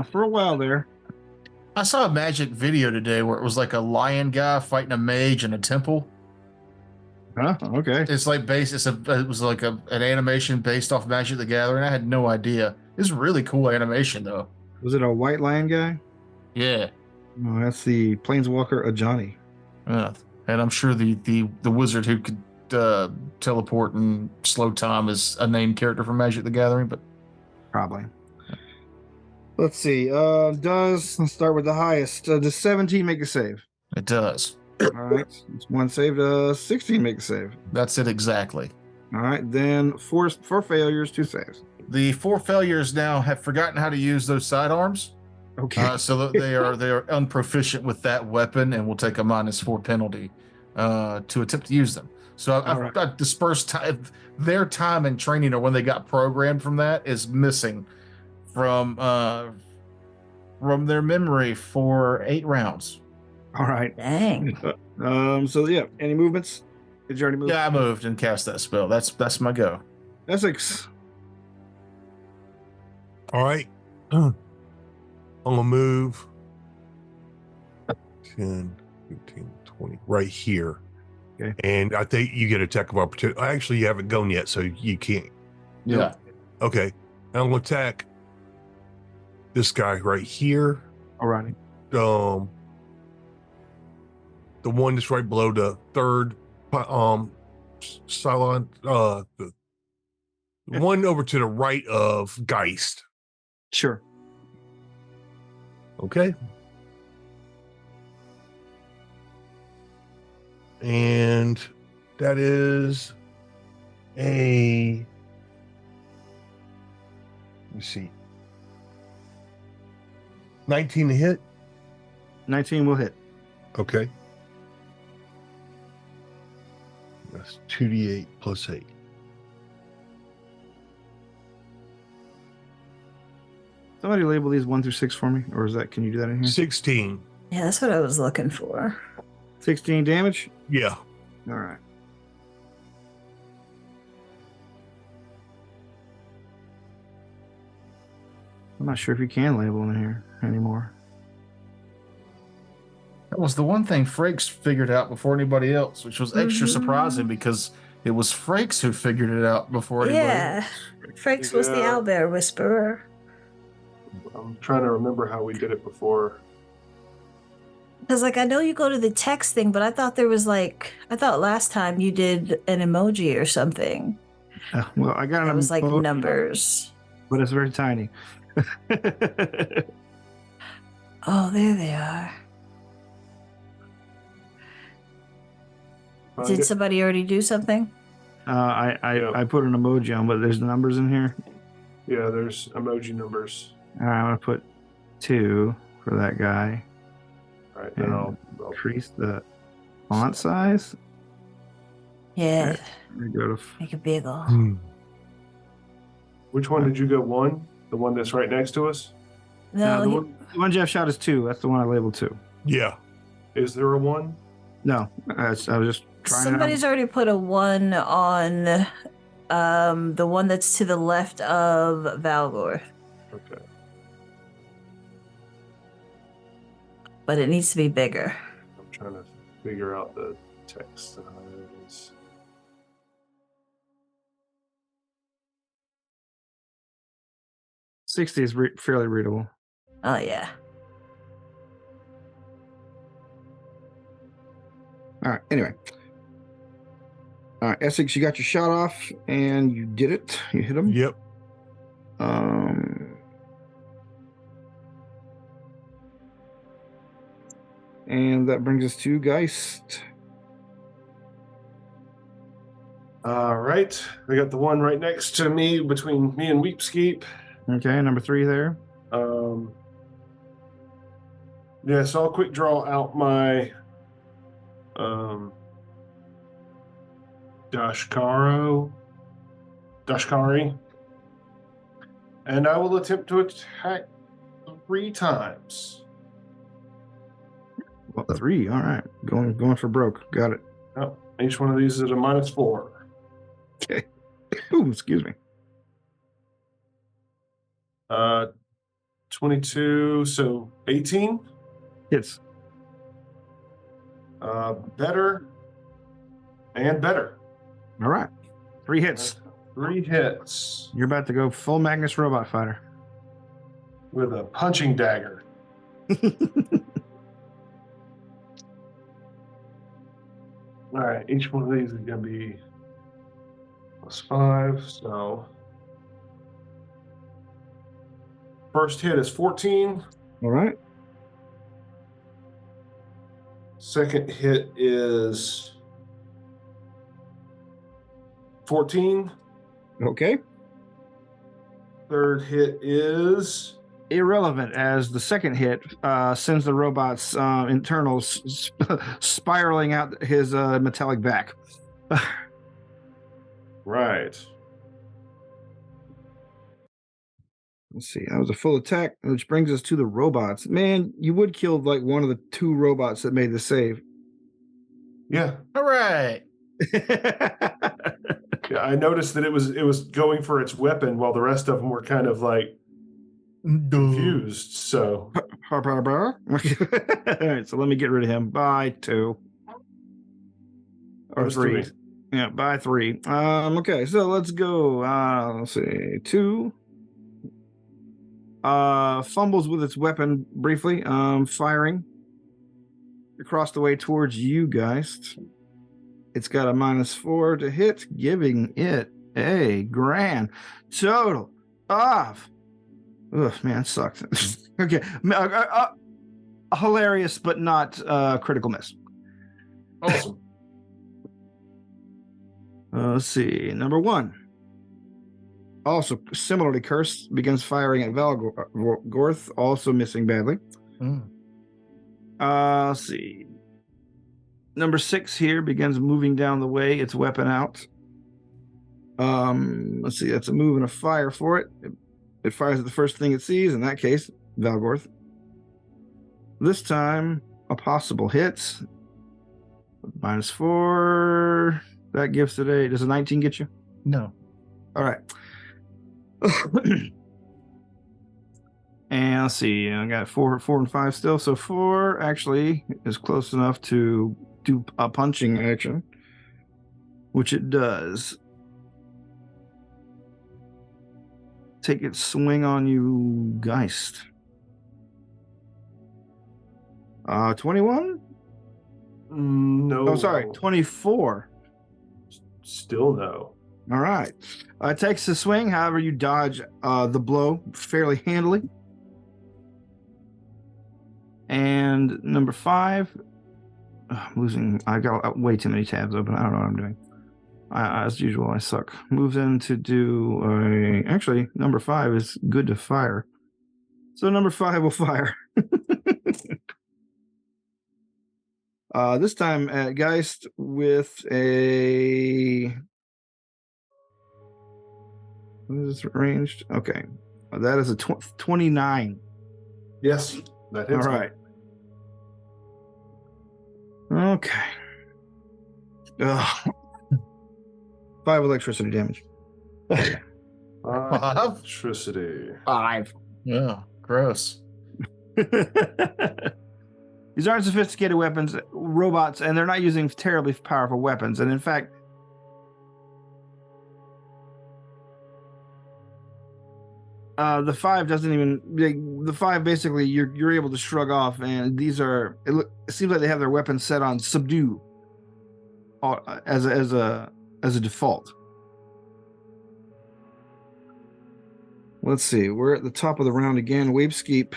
for a while there. I saw a magic video today where it was like a lion guy fighting a mage in a temple. Huh? Okay. It's like it was like an animation based off Magic the Gathering. I had no idea. It's really cool animation though. Was it a white lion guy? Yeah. No, that's the Planeswalker Ajani. And I'm sure the wizard who could teleport and slow time is a named character from Magic the Gathering, but probably. Let's see. Let's start with the highest. Does 17 make a save? It does. All right. It's one save. 16 make a save. That's it exactly. All right. Then four failures, 2 saves. The 4 failures now have forgotten how to use those sidearms. Okay. So that they are unproficient with that weapon and will take a -4 penalty to attempt to use them. So I've dispersed their time and training, or when they got programmed from that, is missing from their memory for 8 rounds. All right. Dang. So yeah, any movements? Did you already move? Yeah, I moved and cast that spell. That's my go. Essex. All right. I'm gonna move 10, 15, 20 right here. Okay. And I think you get attack of opportunity. Actually, you haven't gone yet, so you can't. Yeah. Okay. And I'm gonna attack this guy right here. All righty. The one that's right below the third Cylon, the one over to the right of Geist. Sure. Okay. And that is a, let's see, 19 to hit. 19 will hit. Okay. That's 2d8 plus 8. Somebody label these 1 through 6 for me, or is that? Can you do that in here? 16. Yeah, that's what I was looking for. 16 damage. Yeah. All right. I'm not sure if you can label in here anymore. That was the one thing Frakes figured out before anybody else, which was extra surprising because it was Frakes who figured it out before anybody else. Frakes was the Yeah. owlbear whisperer. I'm trying to remember how we did it before. Because, like, I know you go to the text thing, but I thought last time you did an emoji or something. Well, I got It an was like emoji, numbers. but it's very tiny. Oh, there they are. Find Did it. somebody already do something? I put an emoji on, but there's numbers in here. Yeah, there's emoji numbers. All right, I'm gonna put 2 for that guy. All right, then And I'll increase the font size. Yeah, We go to make it bigger. Hmm. Which one did you go? One? The one that's right next to us? No, the one Jeff shot is 2. That's the one I labeled 2. Yeah. Is there a one? No, I was just trying. somebody's already put a 1 on the one that's to the left of Valgor, Okay. but it needs to be bigger. I'm trying to figure out the text size. $60 is fairly readable. Oh yeah. All right. Anyway. All right, Essex, you got your shot off, and you did it. You hit him. Yep. And that brings us to Geist. All right. I got the one right next to me between me and Weepskeep. Okay, number 3 there. Yeah, so I'll quick draw out my Dashkari. And I will attempt to attack 3 times. Well, 3. All right, going for broke. Got it. Oh, each one of these is a -4. Okay. Ooh, excuse me. 22, so 18. Hits. Better and better. All right. 3 hits. 3 hits You're about to go full Magnus Robot Fighter. with a punching dagger. All right, each one of these is going to be +5. So first hit is 14. All right. Second hit is 14. Okay. Third hit is Irrelevant, as the second hit sends the robot's internals spiraling out his metallic back. right. Let's see. That was a full attack, which brings us to the robots. Man, you would kill like one of the 2 robots that made the save. Yeah. All right. Yeah, I noticed that it was going for its weapon while the rest of them were kind of like confused. So All right, so let me get rid of him. By 2. Or 3. Yeah, by 3. Okay, so let's go. Let's see. 2. Fumbles with its weapon briefly, firing across the way towards you guys. It's got a -4 to hit, giving it a grand total of. Ugh, man, it sucks. Okay, hilarious, but not critical miss. awesome. Let's see. Number 1. Also similarly cursed, begins firing at Valgorth, also missing badly. Let's see. Number 6 here begins moving down the way, its weapon out. Let's see, that's a move and a fire for it. It fires at the first thing it sees, in that case, Valgorth. This time, a possible hit. -4. That gives it a. Does a 19 get you? No. All right. And let's see, I got 4 and 5 still. So 4 actually is close enough to do a punching action, which it does. Take its swing on you, Geist. 21? No. Oh, sorry, 24. Still no. All right. It takes the swing. However, you dodge the blow fairly handily. And number 5. I'm losing. I got way too many tabs open. I don't know what I'm doing. As usual, I suck. Moves in to do actually, number 5 is good to fire. So number 5 will fire. This time at Geist with a... What is this ranged? Okay. That is a 29. Yes, that All hits. right. Okay. Ugh. 5 electricity damage. Electricity. 5. Yeah, gross. These aren't sophisticated weapons, robots, and they're not using terribly powerful weapons. And in fact, the 5 doesn't even. The 5 basically you're able to shrug off, and these are. It seems like they have their weapons set on subdue, as a default. Let's see. We're at the top of the round again. Weepskeep.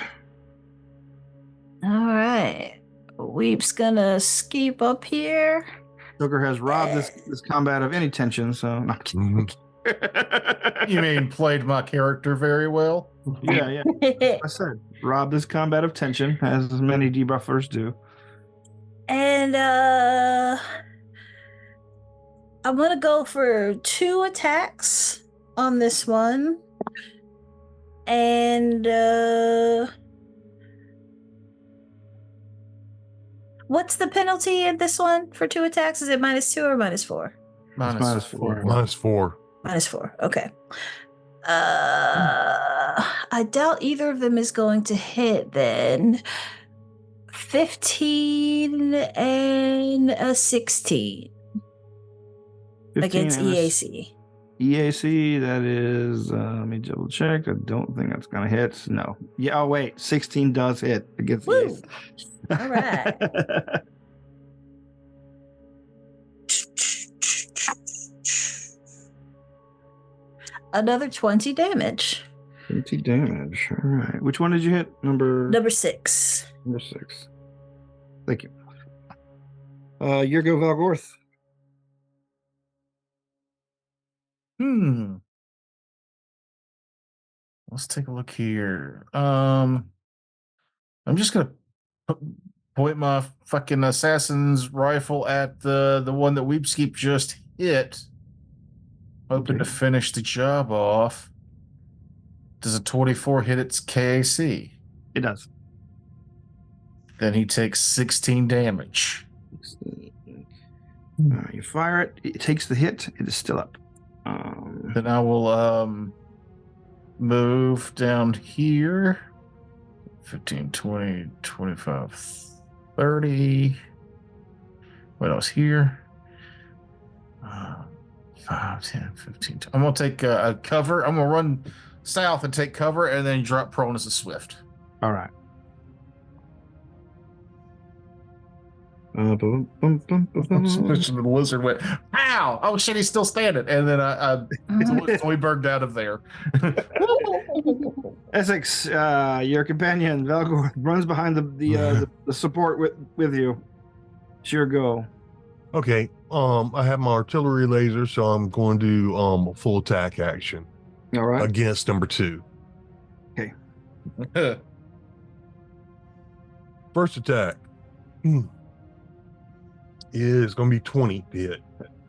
All right. Weep's gonna skeep up here. Joker has robbed this combat of any tension, so no, I'm kidding. You mean played my character very well? Yeah. I said robbed this combat of tension, as many debuffers do. And I'm gonna go for 2 attacks on this one. And what's the penalty in this one for 2 attacks? Is it -2 or -4? -4. -4. -4. Okay. I doubt either of them is going to hit then. 15 and a 16 against EAC. EAC, that is, let me double check. I don't think that's going to hit. No. Yeah, oh, wait. 16 does hit against Woo! EAC. All right. Another 20 damage. 20 damage. All right. Which one did you hit? Number 6. Number 6. Thank you. Your go, Valgorth. Let's take a look here. I'm just gonna point my fucking assassin's rifle at the one that Weepskeep just hit, hoping to finish the job off. Does a 24 hit its KAC? It does. Then he takes 16 damage. 16. You fire it. It takes the hit. It is still up. Then I will move down here. 15, 20, 25, 30. What else here? 5, 10, 15. I'm going to take a cover. I'm going to run south and take cover and then drop prone as a swift. All right. The lizard went, pow! Oh shit, he's still standing. And then so we burned out of there. Essex, your companion Valgor runs behind the support with you. Sure, go. Okay. I have my artillery laser, so I'm going to do a full attack action. All right. Against number 2. Okay. First attack is going to be 20 to hit.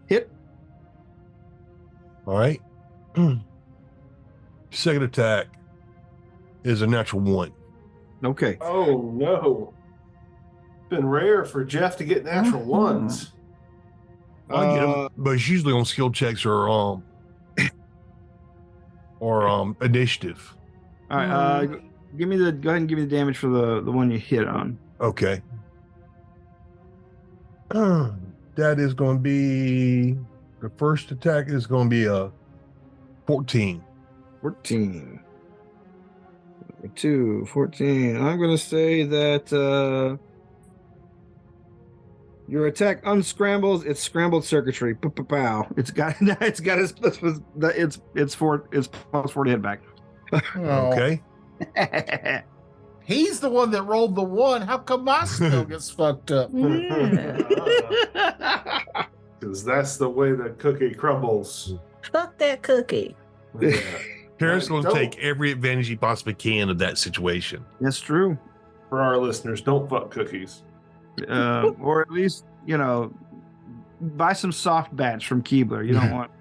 Hit. All right. Second attack is a natural 1. Okay. Oh no! Been rare for Jeff to get natural ones. I get 'em, but it's usually on skill checks or initiative. All right. Go ahead and give me the damage for the one you hit on. Okay. That is going to be the first attack is going to be a 14. 14. 2, 14. I'm going to say that your attack unscrambles its scrambled circuitry. Pow. It's got it's plus 40 hit back. Okay. He's the one that rolled the 1. How come my skill gets fucked up? Because that's the way the cookie crumbles. Fuck that cookie. Yeah. Terrence going to Don't- take every advantage he possibly can of that situation. That's true. For our listeners, don't fuck cookies. Or at least, buy some soft batch from Keebler. You don't want.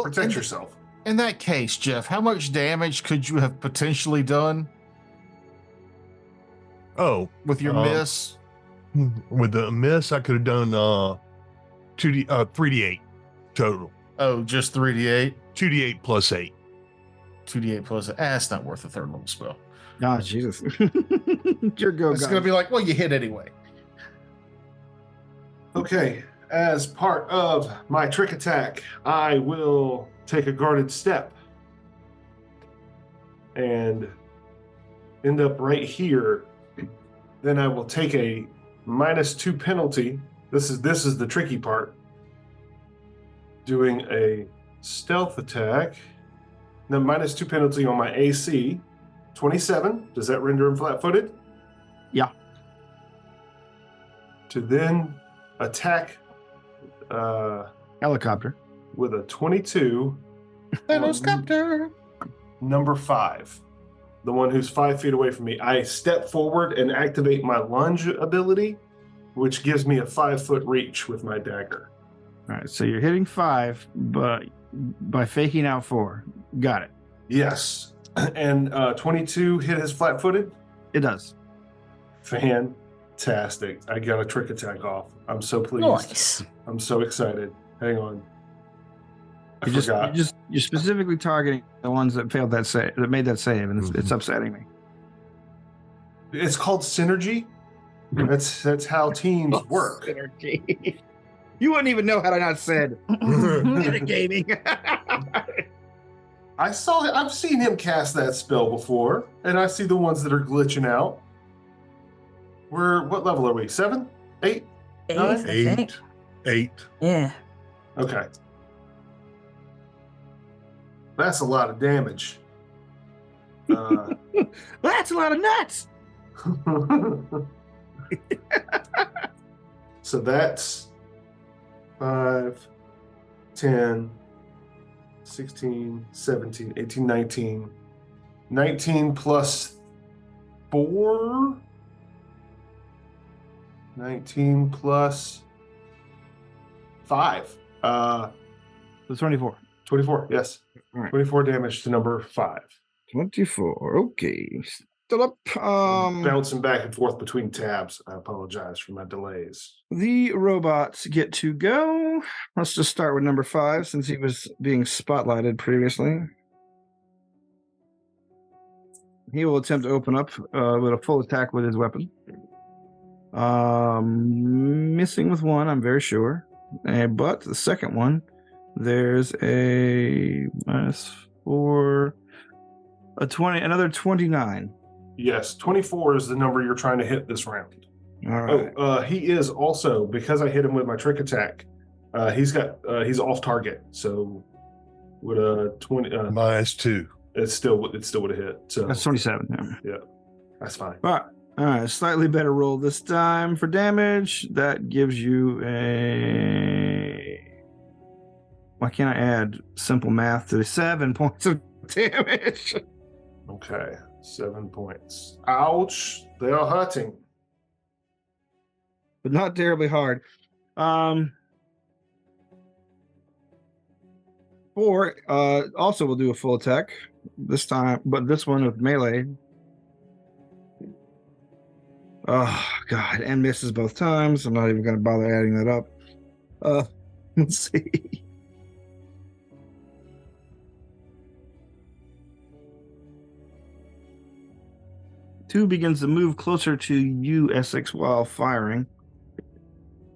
Protect yourself. In that case, Jeff, how much damage could you have potentially done Oh, with your miss? with the miss, I could have done 3d8 total. Oh, just 3d8? 2d8 plus 8. 2d8 plus. It's not worth a third level spell. Oh, Jesus. Your go, It's guys. going to be like, well, you hit anyway. Okay. As part of my trick attack, I will take a guarded step and end up right here. Then I will take a -2 penalty. This is the tricky part. Doing a stealth attack. Then -2 penalty on my AC. 27. Does that render him flat-footed? Yeah. To then attack Helicopter. with a 22. Helicopter. Number 5. The one who's 5 feet away from me. I step forward and activate my lunge ability, which gives me a 5-foot reach with my dagger. All right. So you're hitting 5, but by faking out 4. Got it. Yes. And 22 hit his flat-footed? It does. Fantastic. I got a trick attack off. I'm so pleased. Nice. I'm so excited. Hang on. I forgot. You're specifically targeting the ones that failed that save, that made that save, and it's upsetting me. It's called synergy. That's how teams work. Synergy. You wouldn't even know had I not said gaming. I've seen him cast that spell before, and I see the ones that are glitching out. What level are we? 7? 8? 8, I think. 8. Yeah. Okay. That's a lot of damage. That's a lot of nuts. So that's 5, 10, 16, 17, 18, 19. 19 plus 4? 19 plus 5. It's 24. 24, yes. All right. 24 damage to number 5. 24. Okay. Still up. Bouncing back and forth between tabs. I apologize for my delays. The robots get to go. Let's just start with number 5 since he was being spotlighted previously. He will attempt to open up with a full attack with his weapon. Missing with 1, I'm very sure. But the second one, there's a -4, a 20, another 29. Yes, 24 is the number you're trying to hit this round. All right. He is also, because I hit him with my trick attack, he's off target. So with a 20 -2. it still would have hit. So That's 27. Yeah. that's fine. All right, slightly better roll this time for damage. That gives you a. Why can't I add simple math to 7 points of damage? Okay, 7 points. Ouch! They are hurting. But not terribly hard. 4 also will do a full attack this time, but this one with melee. Oh God, and misses both times. I'm not even going to bother adding that up. Let's see. Two begins to move closer to you, Essex, while firing.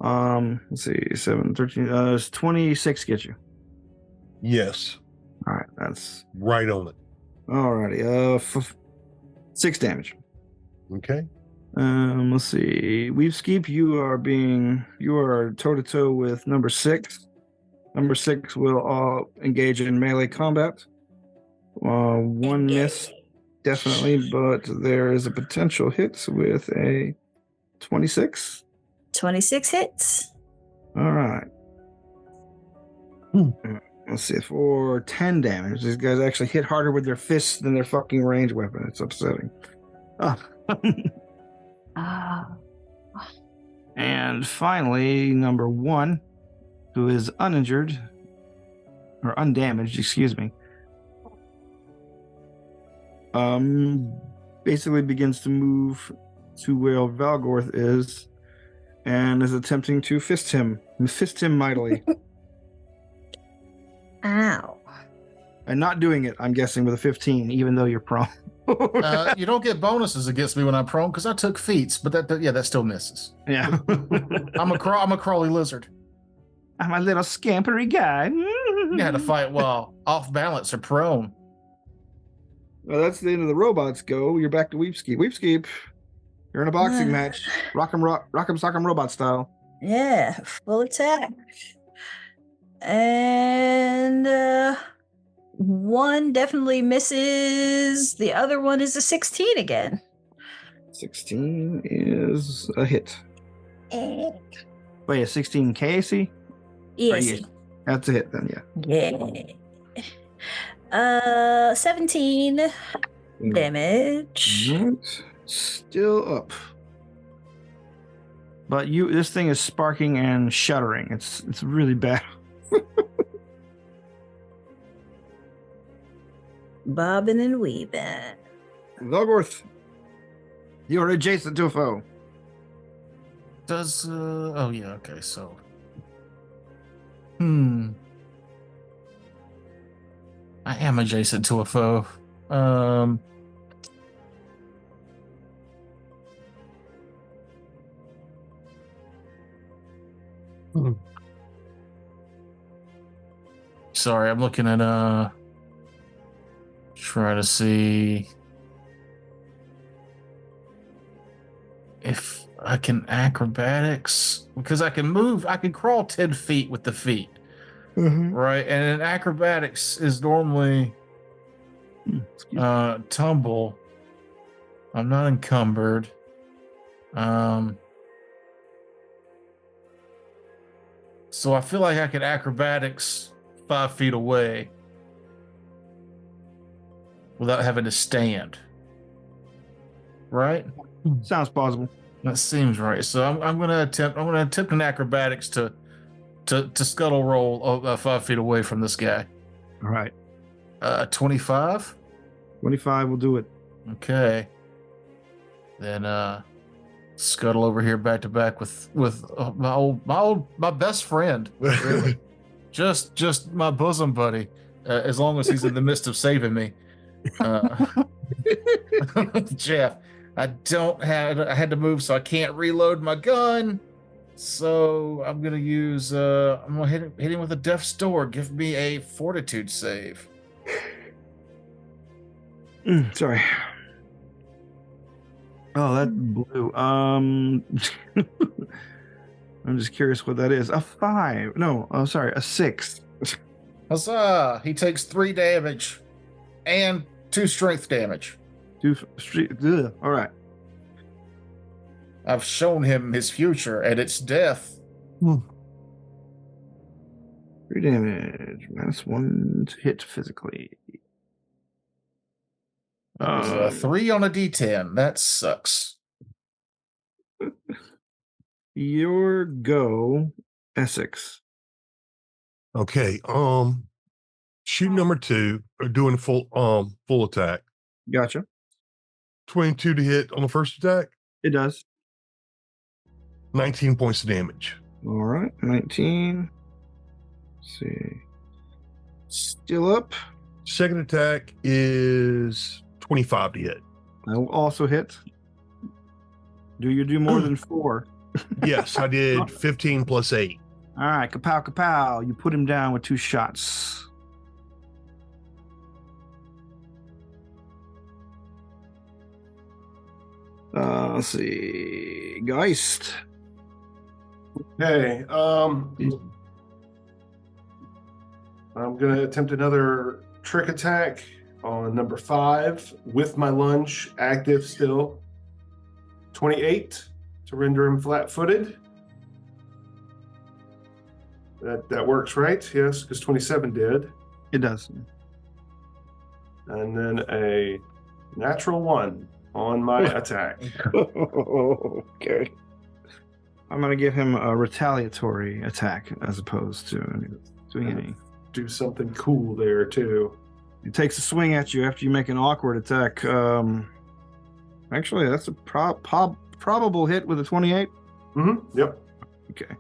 Let's see, 7, 13, 26 get you. Yes. All right, that's Right on it. all righty. 6 damage. Okay. Let's see. Weaveskeep, you are toe to toe with number 6. Number 6 will engage in melee combat. One miss, definitely, but there is a potential hit with a 26. 26 hits. All right. Let's see, for 10 damage. These guys actually hit harder with their fists than their fucking range weapon. It's upsetting. Oh. And finally, number 1, who is uninjured or undamaged, excuse me. Basically begins to move to where Valgorth is and is attempting to fist him mightily. Ow. And not doing it, I'm guessing, with a 15, even though you're prone. You don't get bonuses against me when I'm prone because I took feats, but that still misses. Yeah. I'm a crawly lizard. I'm a little scampery guy. You had to fight while off balance or prone. Well, that's the end of the robots go. You're back to Weepskeep. Weepskeep, you're in a boxing match. Rock'em sock'em robot style. Yeah, full attack. And one definitely misses. The other one is a 16 again. 16 is a hit. Wait, a 16 KAC? Yes. That's a hit then, yeah. Yeah. 17 damage. Right. Still up. But this thing is sparking and shuddering. It's really bad. Bobbing and weaving. Velgorth, you're adjacent to a foe. Does oh yeah, okay, so I am adjacent to a foe. Sorry, I'm looking at try to see if I can acrobatics, because I can crawl 10 feet with the feet. Right, and in acrobatics is normally tumble. I'm not encumbered. So I feel like I could acrobatics 5 feet away without having to stand. Right? Sounds plausible. That seems right. So I'm gonna attempt an acrobatics to scuttle roll 5 feet away from this guy. All right. 25. 25 will do it. Okay. Then scuttle over here back to back with my best friend. Really. just my bosom buddy. As long as he's in the midst of saving me. Jeff, I had to move, so I can't reload my gun. So I'm gonna use I'm gonna hit him with a death's door. Give me a fortitude save. Sorry. Oh, that blew. I'm just curious what that is. A 5. No, oh sorry, a 6. Huzzah! He takes 3 damage and 2 strength damage. 2 ugh. All right. I've shown him his future, and it's death. 3 damage. -1 to hit physically. It was a 3 on a D10. That sucks. Your go, Essex. Okay. Shoot number 2 or doing full attack. Gotcha. 22 to hit on the first attack. It does. 19 points of damage. All right, 19. Let's see. Still up. Second attack is 25 to hit. I will also hit. Do you do more than 4? Yes, I did 15 plus 8. All right, kapow, kapow. You put him down with 2 shots. Let's see. Geist. Okay. I'm going to attempt another trick attack on number 5 with my lunge active still. 28 to render him flat-footed. That works, right? Yes, because 27 did. It does. And then a natural 1 on my attack. Okay. I'm going to give him a retaliatory attack as opposed to doing any. Do something cool there, too. He takes a swing at you after you make an awkward attack. Actually, that's a probable hit with a 28. Mm-hmm. Yep. Okay.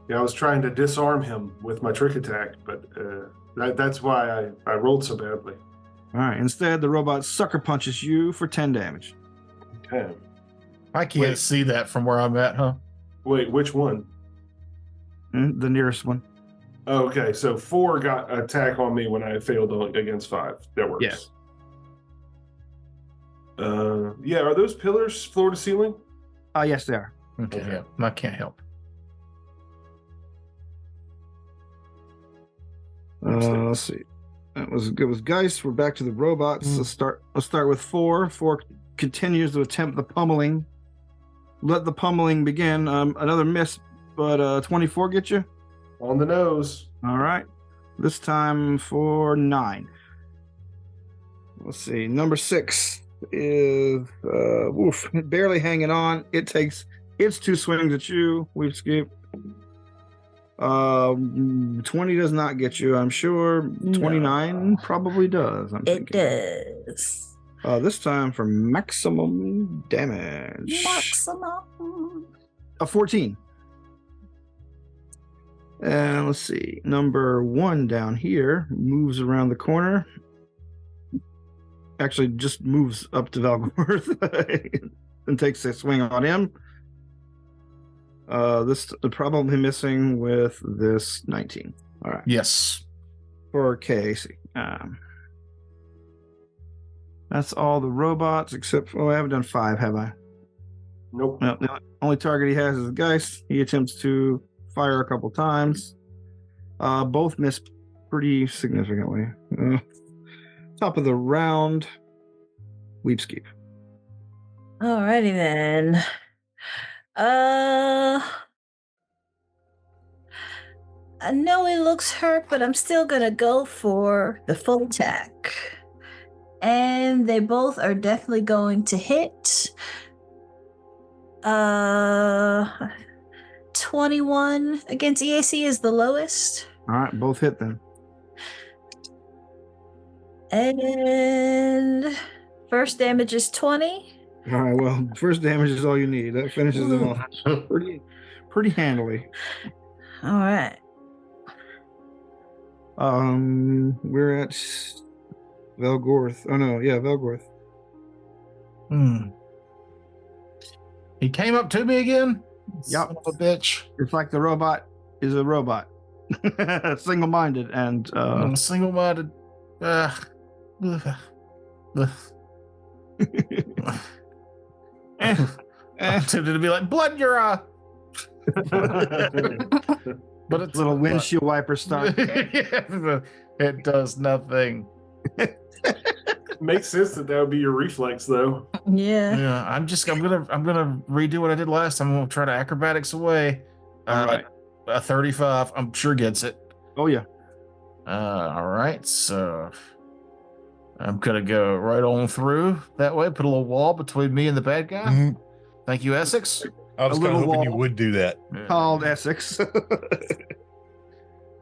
Yeah, I was trying to disarm him with my trick attack, but that's why I rolled so badly. All right. Instead, the robot sucker punches you for 10 damage. 10. I can't see that from where I'm at, huh? Wait, which one? The nearest one. Oh, okay, so 4 got attack on me when I failed against 5. That works. Yes. Yeah, are those pillars floor to ceiling? Yes, they are. Okay, Okay. yeah, I can't help. Let's see. It was Geist. We're back to the robots. Let's start with 4. 4 continues to attempt the pummeling. Let the pummeling begin. Another miss, but 24 get you. On the nose. All right. This time for 9. Let's see. Number 6 is barely hanging on. It takes its 2 swings at you. We've skipped. 20 does not get you, I'm sure. 29 probably does. It does. This time for maximum damage. Maximum. A 14. And let's see. Number 1 down here moves around the corner. Actually, just moves up to Valgorth and takes a swing on him. Probably missing with this 19. All right. Yes. For KAC. That's all the robots except for, I haven't done 5, have I? Nope. No, the only target he has is Geist. He attempts to fire a couple times. Both miss pretty significantly. Top of the round, Weepskeep. Alrighty then. I know it looks hurt, but I'm still gonna go for the full attack. And they both are definitely going to hit. 21 against EAC is the lowest. All right, both hit then. And first damage is 20. All right, well, first damage is all you need. That finishes them off pretty handily. All right. We're at Velgorth. Oh no, yeah, Velgorth. He came up to me again? Yep. Son of a bitch. It's like the robot is a robot. Single-minded and Single-minded. I'm tempted to be like, blood in your eye. But it's little windshield wiper start. It does nothing. Makes sense that would be your reflex, though. Yeah. Yeah, I'm gonna redo what I did last time. I'm gonna try to acrobatics away. All right. A 35, I'm sure gets it. Oh yeah. All right, so I'm gonna go right on through that way. Put a little wall between me and the bad guy. Mhm. Thank you, Essex. I was A kind of little hoping you wall. would do that. Called Essex.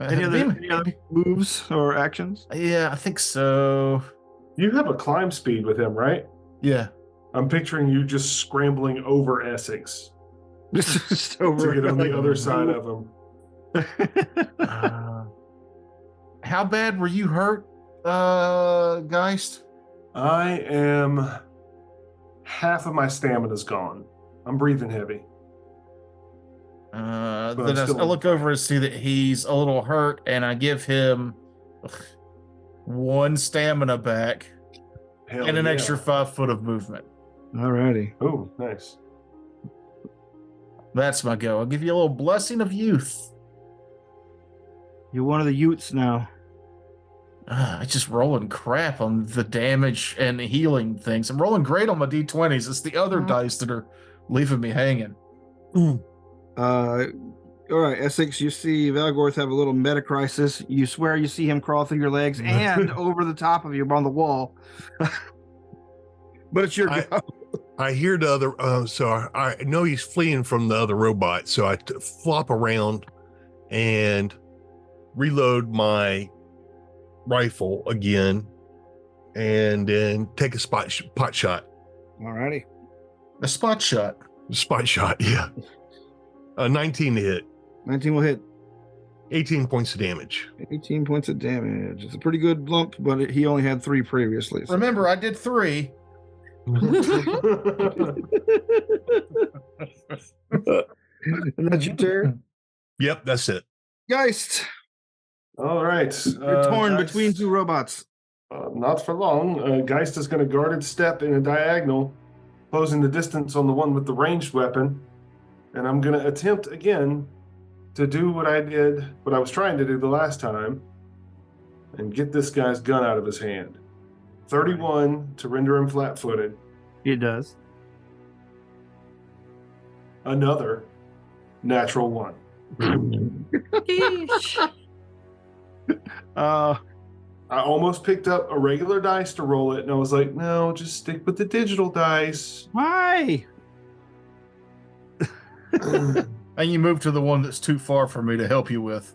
Any other moves or actions? Yeah, I think so. You have a climb speed with him, right? Yeah. I'm picturing you just scrambling over Essex Just to over get on the other side of him. How bad were you hurt, Geist? I am half of my stamina's gone. I'm breathing heavy. But Then I'm still I look over and see that he's a little hurt, and I give him 1 stamina back Hell and an yeah. extra 5 foot of movement. Alrighty. Oh, nice. That's my go. I'll give you a little blessing of youth. You're one of the Utes now. I just rolling crap on the damage and healing things. I'm rolling great on my d20s. It's the other dice that are leaving me hanging. All right, Essex, you see Valgorth have a little meta crisis. You swear you see him crawl through your legs and over the top of you on the wall. But it's your go. I hear the other, so I know he's fleeing from the other robot. So I flop around and reload my rifle again, and then take a pot shot. All righty. A spot shot. Spot shot, yeah. 19 to hit. 19 will hit. 18 points of damage. 18 points of damage. It's a pretty good lump, but he only had 3 previously. So. Remember, I did 3. And that's your turn? Yep, that's it. Geist. All right. You're torn Geist, between 2 robots. Not for long. Geist is going to guarded step in a diagonal, closing the distance on the one with the ranged weapon. And I'm going to attempt again to do what I was trying to do the last time, and get this guy's gun out of his hand. 31 to render him flat-footed. It does. Another natural 1. I almost picked up a regular dice to roll it, and I was like, no, just stick with the digital dice. Why? And you move to the one that's too far for me to help you with.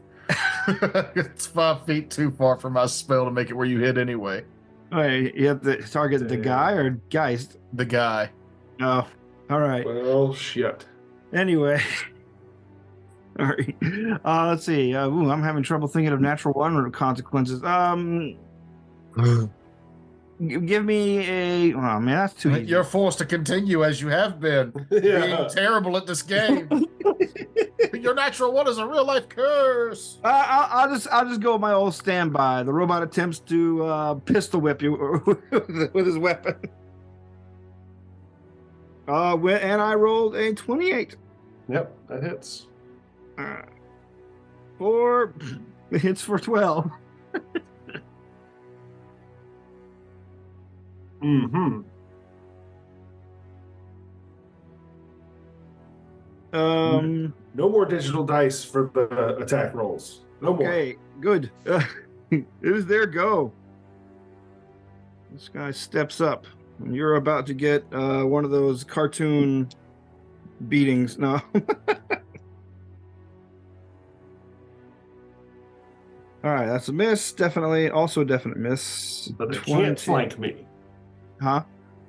It's 5 feet too far for my spell to make it where you hit anyway. Oh, you have to target the guy or Geist? The guy. Oh, all right. Well, shit. Anyway. All right. Let's see. I'm having trouble thinking of natural 1 consequences. Give me a. Oh man, that's too easy. You're forced to continue as you have been, being terrible at this game. Your natural 1 is a real life curse. I'll just go with my old standby. The robot attempts to pistol whip you with his weapon. And I rolled a 28. Yep, that hits. 4 hits for 12. Mm-hmm. No more digital dice for the attack rolls. No more. Okay, good. It is their go. This guy steps up, and you're about to get one of those cartoon beatings. No. All right, that's a miss. Definitely, also a definite miss. But they can't flank me. Huh?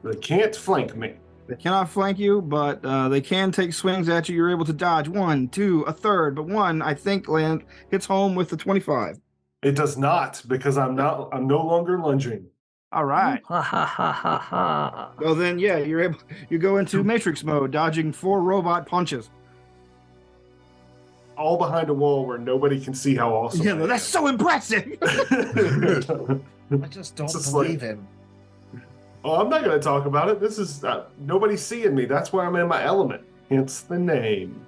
They can't flank me. They cannot flank you, but they can take swings at you. You're able to dodge 1, 2, a third, but 1, I think, hits home with the 25. It does not, because I'm no longer lunging. All right. Ha ha ha ha ha. Well then, yeah, you go into Matrix mode, dodging 4 robot punches. All behind a wall where nobody can see how awesome. Yeah, that's so impressive. I just don't believe him. Oh, I'm not going to talk about it. This is nobody's seeing me. That's why I'm in my element. Hence the name.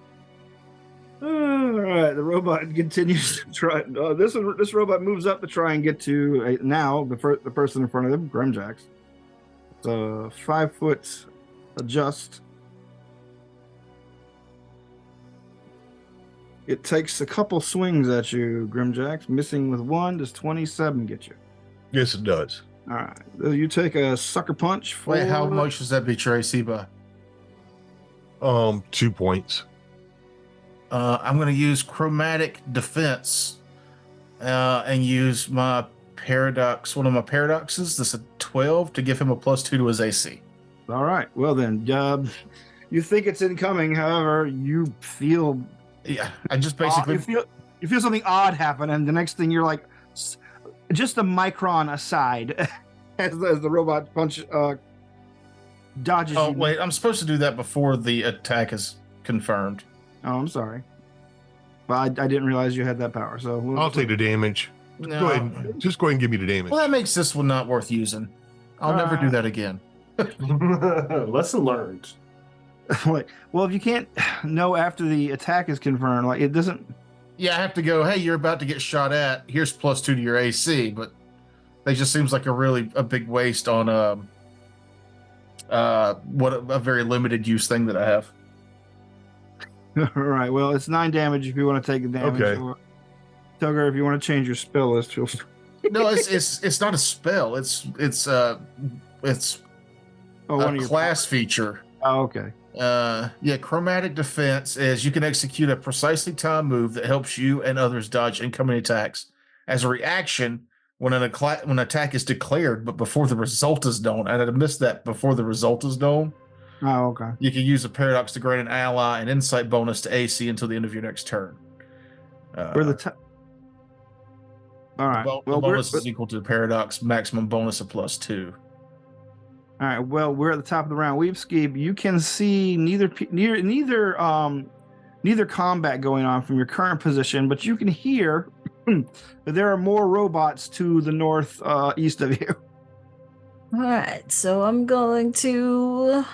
All right, the robot continues to try. This robot moves up to try and get to now the person in front of them, Grimjax. It's a 5-foot adjust. It takes a couple swings at you, Grimjax. Missing with 1, does 27 get you? Yes, it does. All right, you take a sucker punch. Wait, how much does that betray Seba? 2 points. I'm going to use chromatic defense and use my paradox. One of my paradoxes. This is a 12 to give him a +2 to his AC. All right. Well then, you think it's incoming. However, you feel. Yeah, I just basically you feel something odd happen, and the next thing you're like, just a micron aside, as the robot punch dodges. Oh wait, I'm supposed to do that before the attack is confirmed. Oh, I'm sorry. Well, I didn't realize you had that power. So I'll take the damage. No. Go ahead. Just go ahead and give me the damage. Well, that makes this one not worth using. I'll never do that again. Lesson learned. Well, if you can't know after the attack is confirmed, like it doesn't. Yeah, I have to go, hey, you're about to get shot at. Here's +2 to your AC, but that just seems like a big waste on a very limited use thing that I have. All right. Well, it's 9 damage if you want to take the damage. Okay. Or, Tugger, if you want to change your spell list, feel free. No, it's not a spell. It's Oh, one a of your class feature. Oh, okay. Yeah, chromatic defense is you can execute a precisely timed move that helps you and others dodge incoming attacks. As a reaction, when an attack is declared, but before the result is known, and I missed that before the result is known, Oh, okay. you can use a paradox to grant an ally an insight bonus to AC until the end of your next turn. We're the All right. The bonus is equal to the paradox maximum bonus of +2. All right. Well, we're at the top of the round. Weebskeeb, you can see neither combat going on from your current position, but you can hear that there are more robots to the north east of you. All right, so I'm going to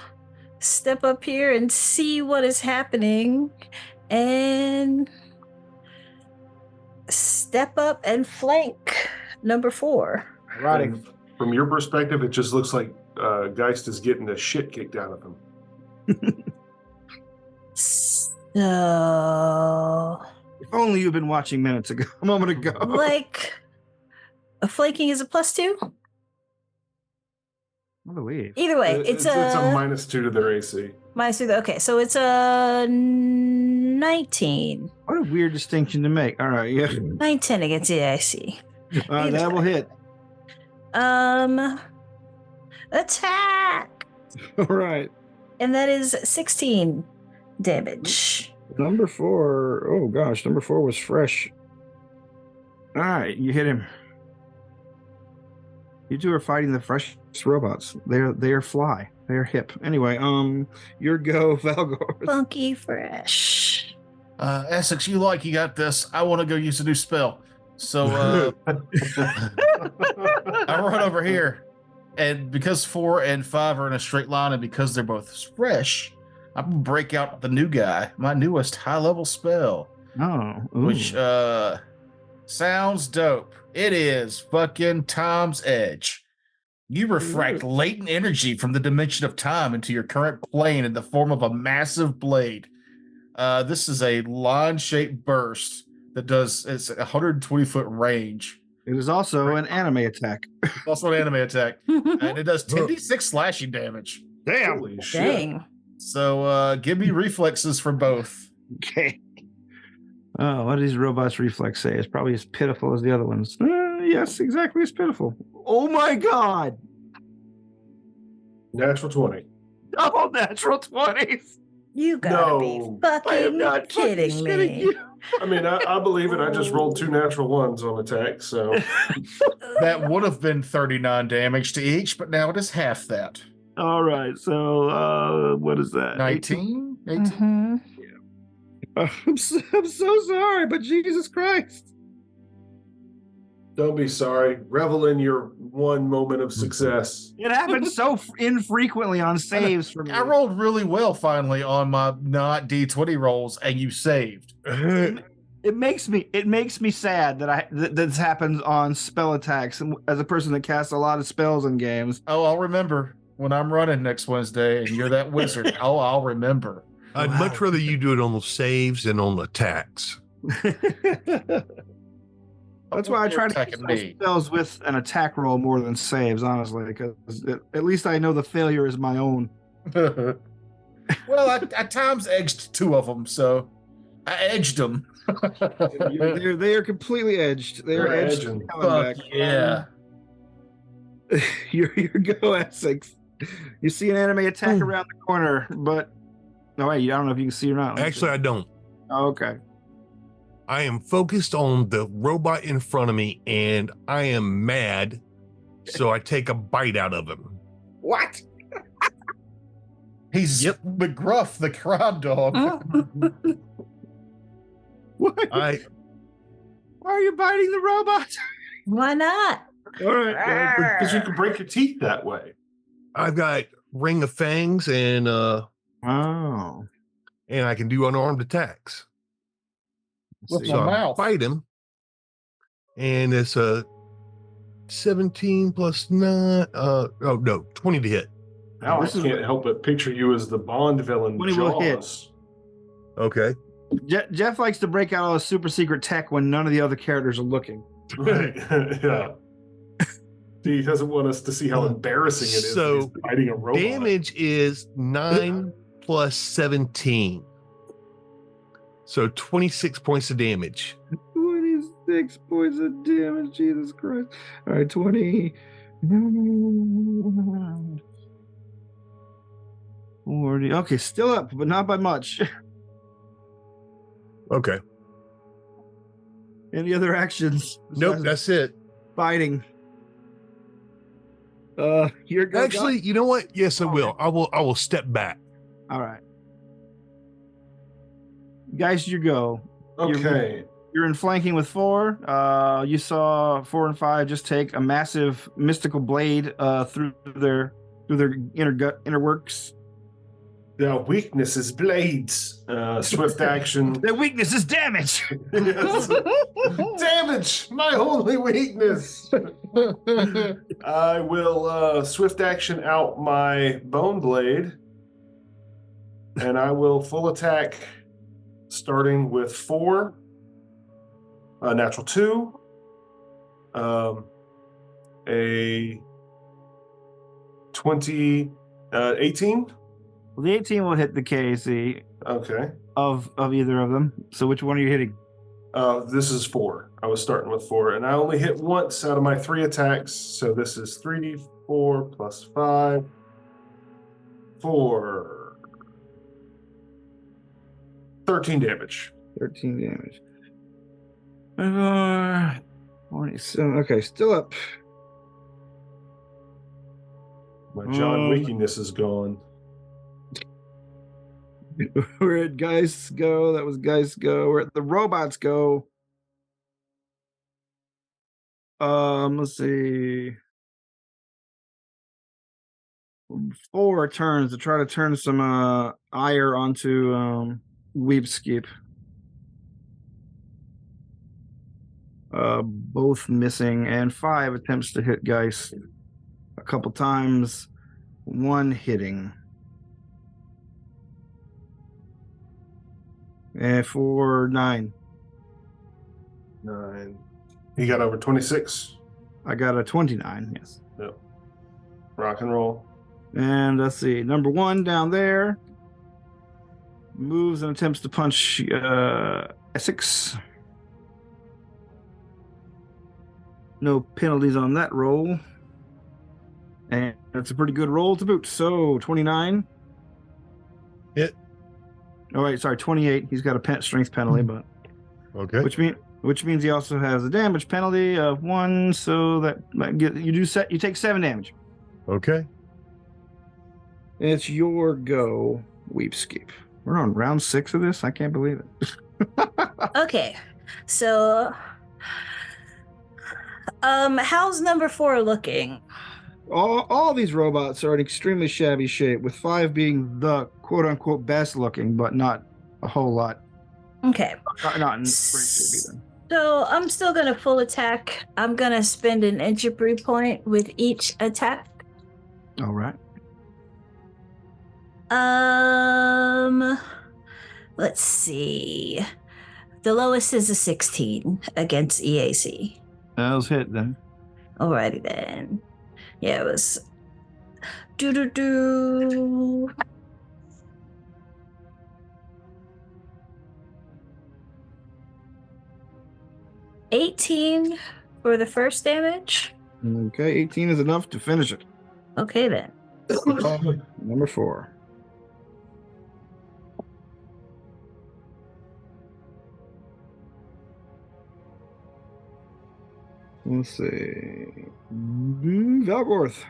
step up here and see what is happening and step up and flank number 4. Right. From your perspective, it just looks like Geist is getting the shit kicked out of him. So, If only you've been watching a moment ago. like, a flanking is a +2? I believe. Either way, it's a -2 to their AC. -2. Okay, so it's a 19. What a weird distinction to make. All right, yeah. 19 against the AC. That will hit. Attack! All right. And that is 16 damage. Number 4. Oh gosh, number 4 was fresh. All right, you hit him. You two are fighting the freshest robots. They are fly. They are hip. Anyway, your go, Valgor. Funky fresh. Essex, you got this. I want to go use a new spell. So I run over here. And because 4 and 5 are in a straight line, and because they're both fresh, I'm going to break out the new guy, my newest high-level spell. Oh. Ooh. Which sounds dope. It is fucking Time's Edge. You refract latent energy from the dimension of time into your current plane in the form of a massive blade. This is a line-shaped burst that it's 120-foot range. It is also an anime attack. Also an anime attack. And it does 10d6 slashing damage. Damn. Holy shit. Dang. So give me reflexes for both. Okay. Oh, what does these robots' reflex say? It's probably as pitiful as the other ones. Yes, exactly as pitiful. Oh my god! Natural 20. Double natural 20s! You gotta be No, I am fucking not kidding fucking me. kidding you. I mean, I believe it. I just rolled 2 natural 1s on attack, so That would have been 39 damage to each, but now it is half that. All right, so what is that? 19? 18? Mhm. I'm so sorry, but Jesus Christ. don't be sorry. Revel in your one moment of success. It happens so infrequently on saves for me. I rolled really well finally on my not D20 rolls, and you saved. It makes me sad that this happens on spell attacks. And as a person that casts a lot of spells in games, Oh, I'll remember when I'm running next Wednesday, and you're that wizard. Oh, I'll remember. I'd much rather you do it on the saves than on the attacks. That's why I try to attacking use spells with an attack roll more than saves, honestly, because at least I know the failure is my own. Well, I times edged 2 of them, so I edged them. They are completely edged. They are They're edged. edging. Fuck yeah. Your go, Essex. You see an enemy attack around the corner, but no wait, I don't know if you can see or not. Actually, I don't. Oh, okay. I am focused on the robot in front of me, and I am mad, so I take a bite out of him. What? He's McGruff, the crime dog. What? Why are you biting the robot? Why not? All right. Because you can break your teeth that way. I've got Ring of Fangs, and Oh. I can do unarmed attacks. With So my I mouth. bite him, and it's a 17 plus 9. 20 to hit. Now I can't help but picture you as the Bond villain 20 will hit. Jaws. Okay. Jeff likes to break out all his super secret tech when none of the other characters are looking. Right. Yeah. He doesn't want us to see how embarrassing it is that he's fighting a robot. Damage is 9 plus 17. So 26 points of damage. 26 points of damage, Jesus Christ. All right, 20. 40. Okay, still up, but not by much. Okay. Any other actions? Nope, that's it. Fighting. You're good. Actually, you know what? Yes, I will. I will step back. All right. Guys, you go. Okay. You're in flanking with 4. You saw 4 and 5 just take a massive mystical blade through their inner works. Their weakness is blades. Swift action. Their weakness is damage. Yes. Damage, my only weakness. I will swift action out my bone blade, and I will full attack, starting with 4, natural 2, a 20, 18. Well, the 18 will hit the KAC Okay. of either of them. So which one are you hitting? This is 4. I was starting with 4, and I only hit once out of my 3 attacks. So this is 3d4 plus 5. 4. 13 damage. 13 damage. 27. Okay, still up. My John weakness is gone. We're at Geist Go. That was Geist Go. We're at the Robots Go. Let's see. 4 turns to try to turn some ire onto Weepskeep. Both missing, and 5 attempts to hit Geist a couple times. 1 hitting. And for 9. 9. He got over 26. I got a 29, yes. Yep. Rock and roll. And let's see. Number 1 down there moves and attempts to punch Essex. No penalties on that roll. And that's a pretty good roll to boot. So 29. Hit. Oh wait, sorry, 28. He's got a strength penalty, but Okay. which means he also has a damage penalty of 1. So that you take 7 damage. Okay. It's your go, Weepskeep. We're on round 6 of this. I can't believe it. Okay, so how's number 4 looking? All these robots are in extremely shabby shape, with 5 being the quote-unquote best looking, but not a whole lot. Okay. Not in great shape either. So I'm still going to full attack. I'm going to spend an entropy point with each attack. All right. Let's see. The lowest is a 16 against EAC. Those hit then. Alrighty then. Yeah, it was 18 for the first damage. Okay, 18 is enough to finish it. Okay then. Number 4. Let's see. Valgorth.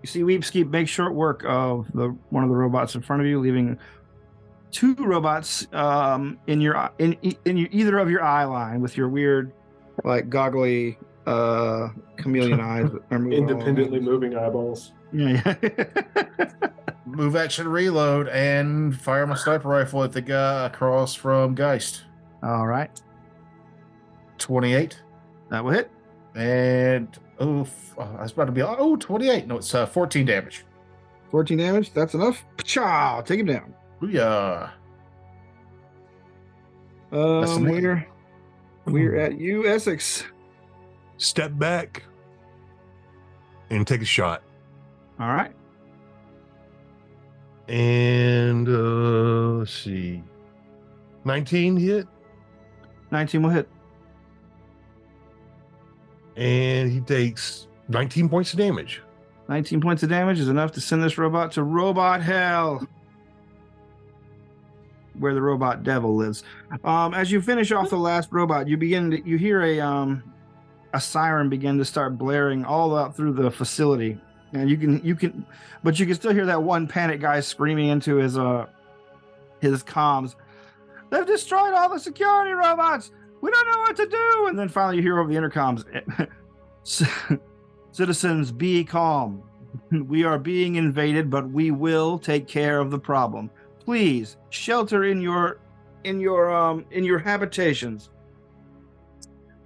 You see Weepskeep make short work of one of the robots in front of you, leaving 2 robots in either of your eye line with your weird, like goggly chameleon eyes. Independently moving eyeballs. Yeah. Move action reload and fire my sniper rifle at the guy across from Geist. All right. 28. That will hit. And I was about to be 28. No, it's 14 damage. 14 damage. That's enough. Pachow! Take him down. Booyah. That's me. We're at you, Essex. Step back and take a shot. All right. And let's see. 19 hit. 19 will hit. And he takes 19 points of damage. 19 points of damage is enough to send this robot to robot hell, where the robot devil lives. As you finish off the last robot, you hear a siren begin to start blaring all out through the facility, and you can still hear that one panic guy screaming into his comms. They've destroyed all the security robots. We don't know what to do. And then finally you hear over the intercoms, citizens, be calm. We are being invaded, but we will take care of the problem. Please shelter in your habitations.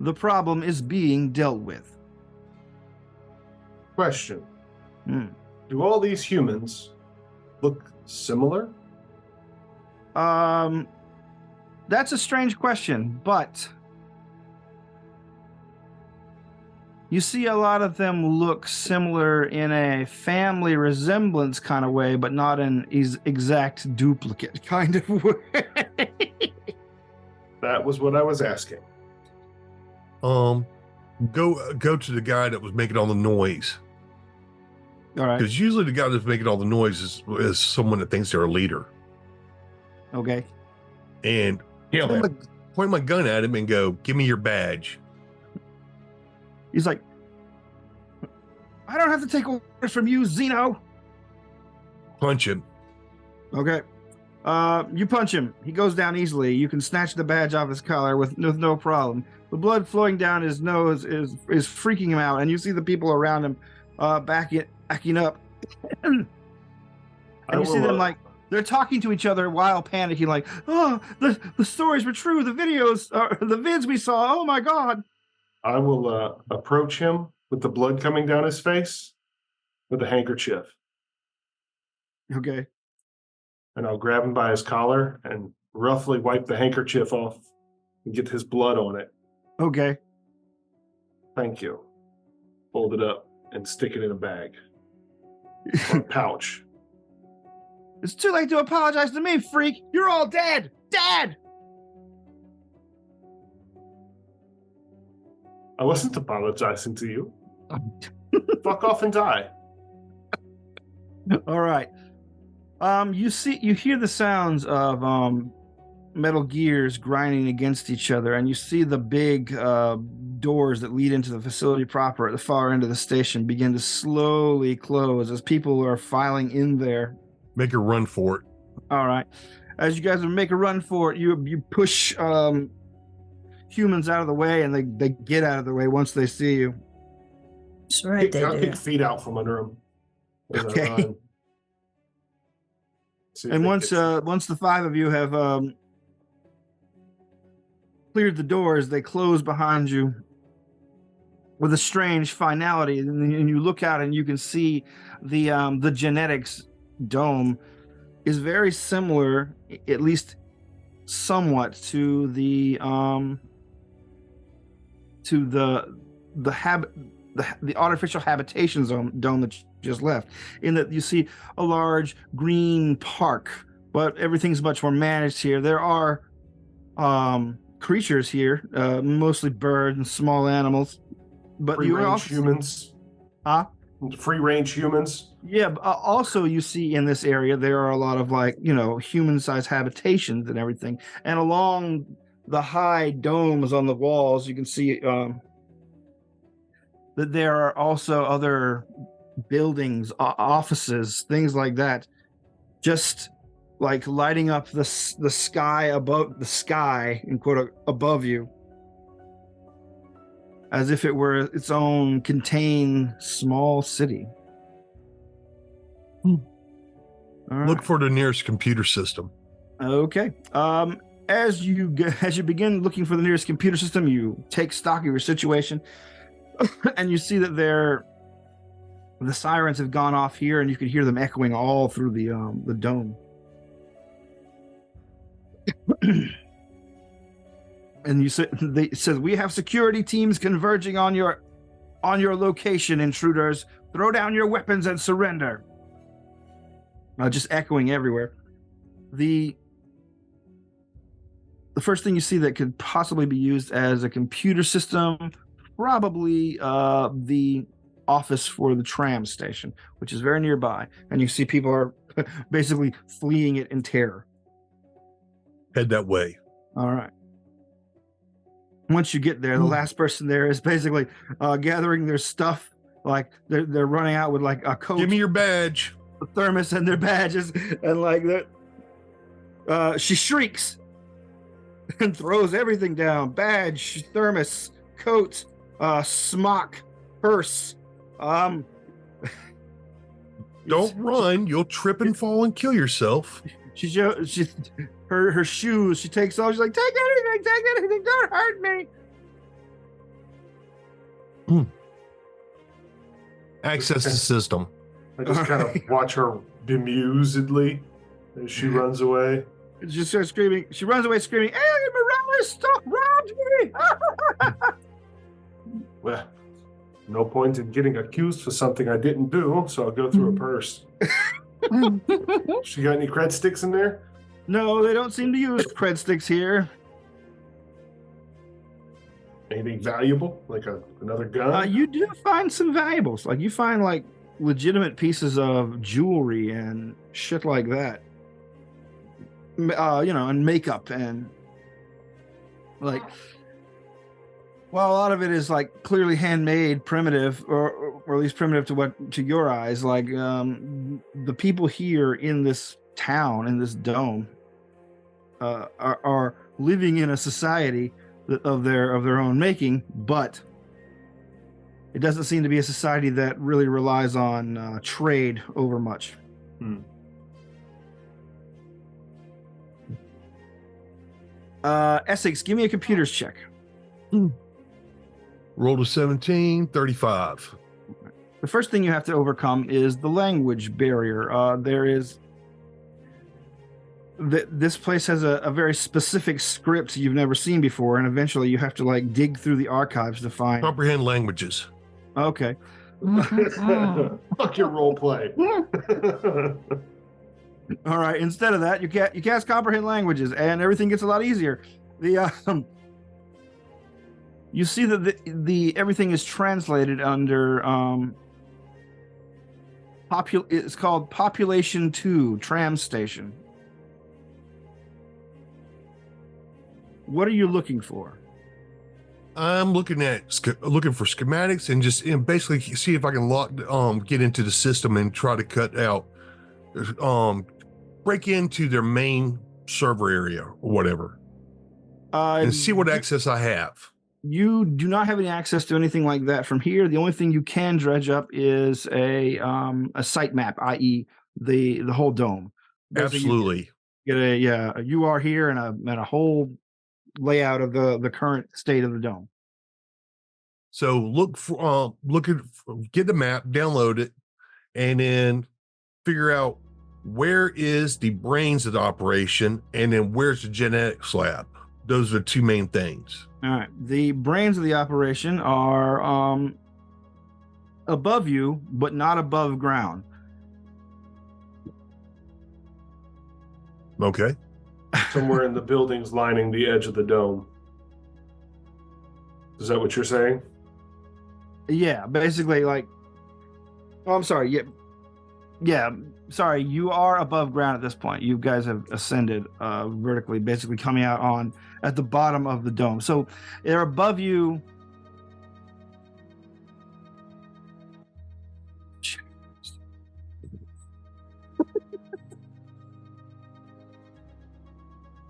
The problem is being dealt with. Question. Do all these humans look similar? That's a strange question, but you see a lot of them look similar in a family resemblance kind of way, but not an exact duplicate kind of way. That was what I was asking. Go to the guy that was making all the noise. All right. Because usually the guy that's making all the noise is someone that thinks they're a leader. Okay. And point my gun at him and go, give me your badge. He's like, I don't have to take orders from you, Zeno. Punch him. Okay. You punch him. He goes down easily. You can snatch the badge off his collar with no problem. The blood flowing down his nose is freaking him out, and you see the people around him backing up. And you see them like they're talking to each other while panicking, like, oh, the stories were true. The videos, the vids we saw. Oh my God. I will approach him with the blood coming down his face with a handkerchief. Okay. And I'll grab him by his collar and roughly wipe the handkerchief off and get his blood on it. Okay. Thank you. Fold it up and stick it in a bag or a pouch. It's too late to apologize to me, freak. You're all dead. Dead. I wasn't apologizing to you. Fuck off and die. All right. You hear the sounds of metal gears grinding against each other, and you see the big doors that lead into the facility proper at the far end of the station begin to slowly close as people are filing in there. Make a run for it. All right. As you guys make a run for it, you push humans out of the way, and they get out of the way once they see you. That's right. I'll kick feet out from under him. Okay. And once the five of you have cleared the doors, they close behind you with a strange finality, and you look out and you can see the genetics dome is very similar, at least somewhat, to the artificial habitation dome that you just left, in that you see a large green park, but everything's much more managed here. There are creatures here, mostly birds and small animals, but you also humans. Free range humans. Yeah, but also you see in this area there are a lot of human-sized habitations and everything, and along the high domes on the walls you can see that there are also other buildings, offices, things like that, just like lighting up the sky above the sky, in quote, above you, as if it were its own contained small city. Look for the nearest computer system. Okay. As you begin looking for the nearest computer system, you take stock of your situation, and you see that the sirens have gone off here, and you can hear them echoing all through the dome. And you said they says we have security teams converging on your location, intruders. Throw down your weapons and surrender. Just echoing everywhere. The first thing you see that could possibly be used as a computer system, probably the office for the tram station, which is very nearby. And you see people are basically fleeing it in terror. Head that way. All right. Once you get there, the last person there is basically gathering their stuff. Like they're running out with like a coat. Give me your badge. A thermos and their badges, and like that. She shrieks and throws everything down: badge, thermos, coat, smock, purse. Don't run. You'll trip and fall and kill yourself. Her shoes, she takes off. She's like, take anything, don't hurt me. Access the system. I just kind of watch her bemusedly as she runs away. She starts screaming. She runs away screaming, Alien Morales, stop robbing me! Well, no point in getting accused for something I didn't do, so I'll go through a purse. She got any cred sticks in there? No, they don't seem to use cred sticks here. Anything valuable, like another gun? You do find some valuables. Like you find like legitimate pieces of jewelry and shit like that. And makeup and like. Well, a lot of it is like clearly handmade, primitive, or at least primitive to your eyes. Like the people here in this town, in this dome, are living in a society of their own making, but it doesn't seem to be a society that really relies on trade over much. Essex, give me a computers check. Roll to 17, 35. The first thing you have to overcome is the language barrier. This place has a very specific script you've never seen before, and eventually you have to like dig through the archives to find. Comprehend languages. Okay. Fuck your role play. All right. Instead of that, you cast comprehend languages, and everything gets a lot easier. You see that the everything is translated under it's called Population 2 Tram Station. What are you looking for? I'm looking for schematics and just basically see if I can get into the system and try to cut out, break into their main server area or whatever, and see what access I have. You do not have any access to anything like that from here. The only thing you can dredge up is a site map, i.e., the whole dome. Absolutely. You get a UR here and a whole layout of the current state of the dome. So get the map, download it, and then figure out where is the brains of the operation, and then where's the genetics lab. Those are the two main things. All right. The brains of the operation are above you, but not above ground. Okay. Somewhere in the buildings lining the edge of the dome. Is that what you're saying? Yeah, basically like. Oh, I'm sorry. Yeah. Sorry, you are above ground at this point. You guys have ascended vertically, basically coming out at the bottom of the dome. So they're above you.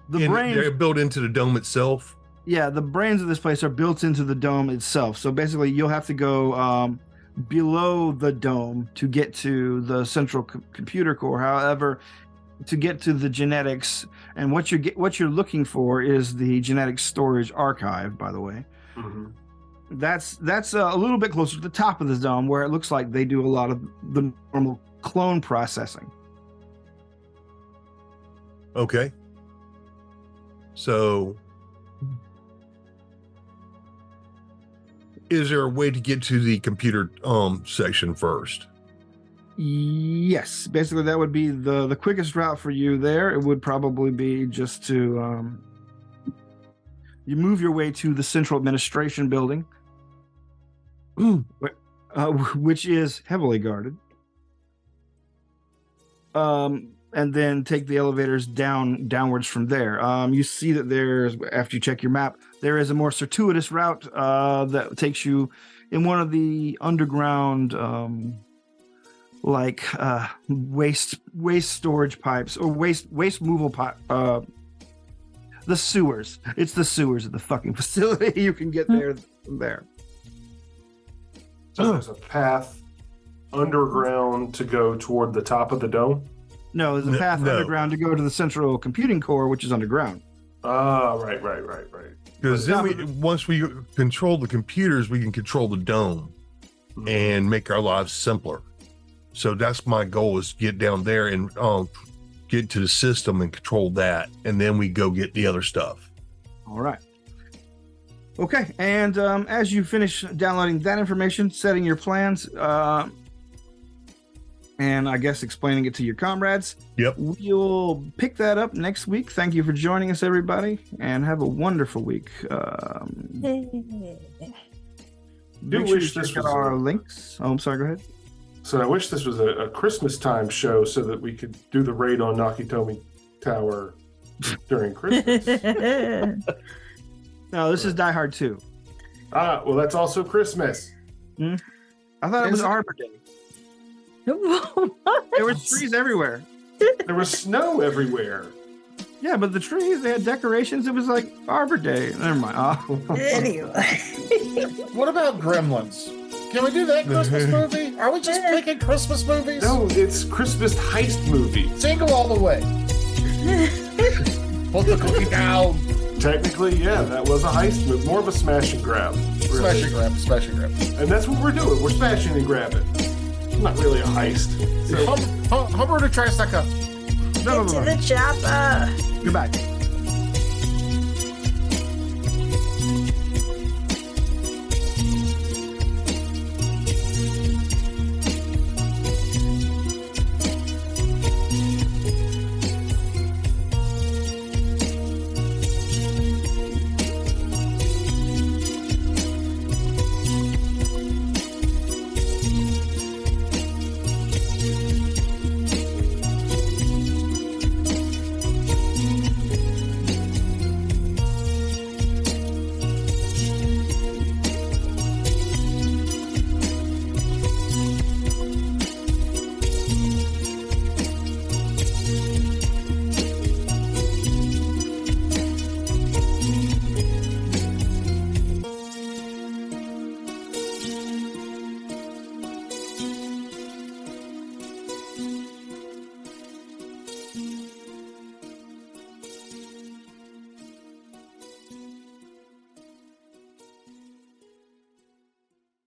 They're built into the dome itself. Yeah, the brains of this place are built into the dome itself. So basically, you'll have to go below the dome to get to the central computer core. However, to get to the genetics, and what you're looking for is the genetic storage archive. By the way, that's a little bit closer to the top of the dome, where it looks like they do a lot of the normal clone processing. Okay. So Is there a way to get to the computer section first? Yes, basically that would be the quickest route for you there. It would probably be just to you move your way to the central administration building, which is heavily guarded. And then take the elevators downwards from there. You see that there's, after you check your map, there is a more circuitous route that takes you in one of the underground waste storage pipes or waste removal pipe. The sewers. It's the sewers of the fucking facility. You can get there from there. So there's a path underground to go toward the top of the dome? No, there's a path underground to go to the central computing core, which is underground. Ah, right. Because then once we control the computers, we can control the dome and make our lives simpler. So that's my goal, is to get down there and get to the system and control that. And then we go get the other stuff. All right. Okay. And as you finish downloading that information, setting your plans, and I guess explaining it to your comrades. Yep. We'll pick that up next week. Thank you for joining us, everybody, and have a wonderful week. Make sure you check out our links. Oh, I'm sorry. Go ahead. So I wish this was a Christmas time show so that we could do the raid on Nakatomi Tower during Christmas. No, this is Die Hard 2. Ah, well, that's also Christmas. I thought it was Arbor Day. There were trees everywhere. There was snow everywhere. Yeah, but the trees, they had decorations. It was like Arbor Day. Never mind. Anyway. What about Gremlins? Can we do that Christmas movie? Are we just picking Christmas movies? No, it's Christmas heist movie. Jingle all the way. Put the cookie down. Technically, yeah, that was a heist movie. More of a smash and grab. Really. Smash and grab. And that's what we're doing. We're smashing and grabbing. Not really a heist. So, Humber to try stuck up. Get to the chopper. Goodbye.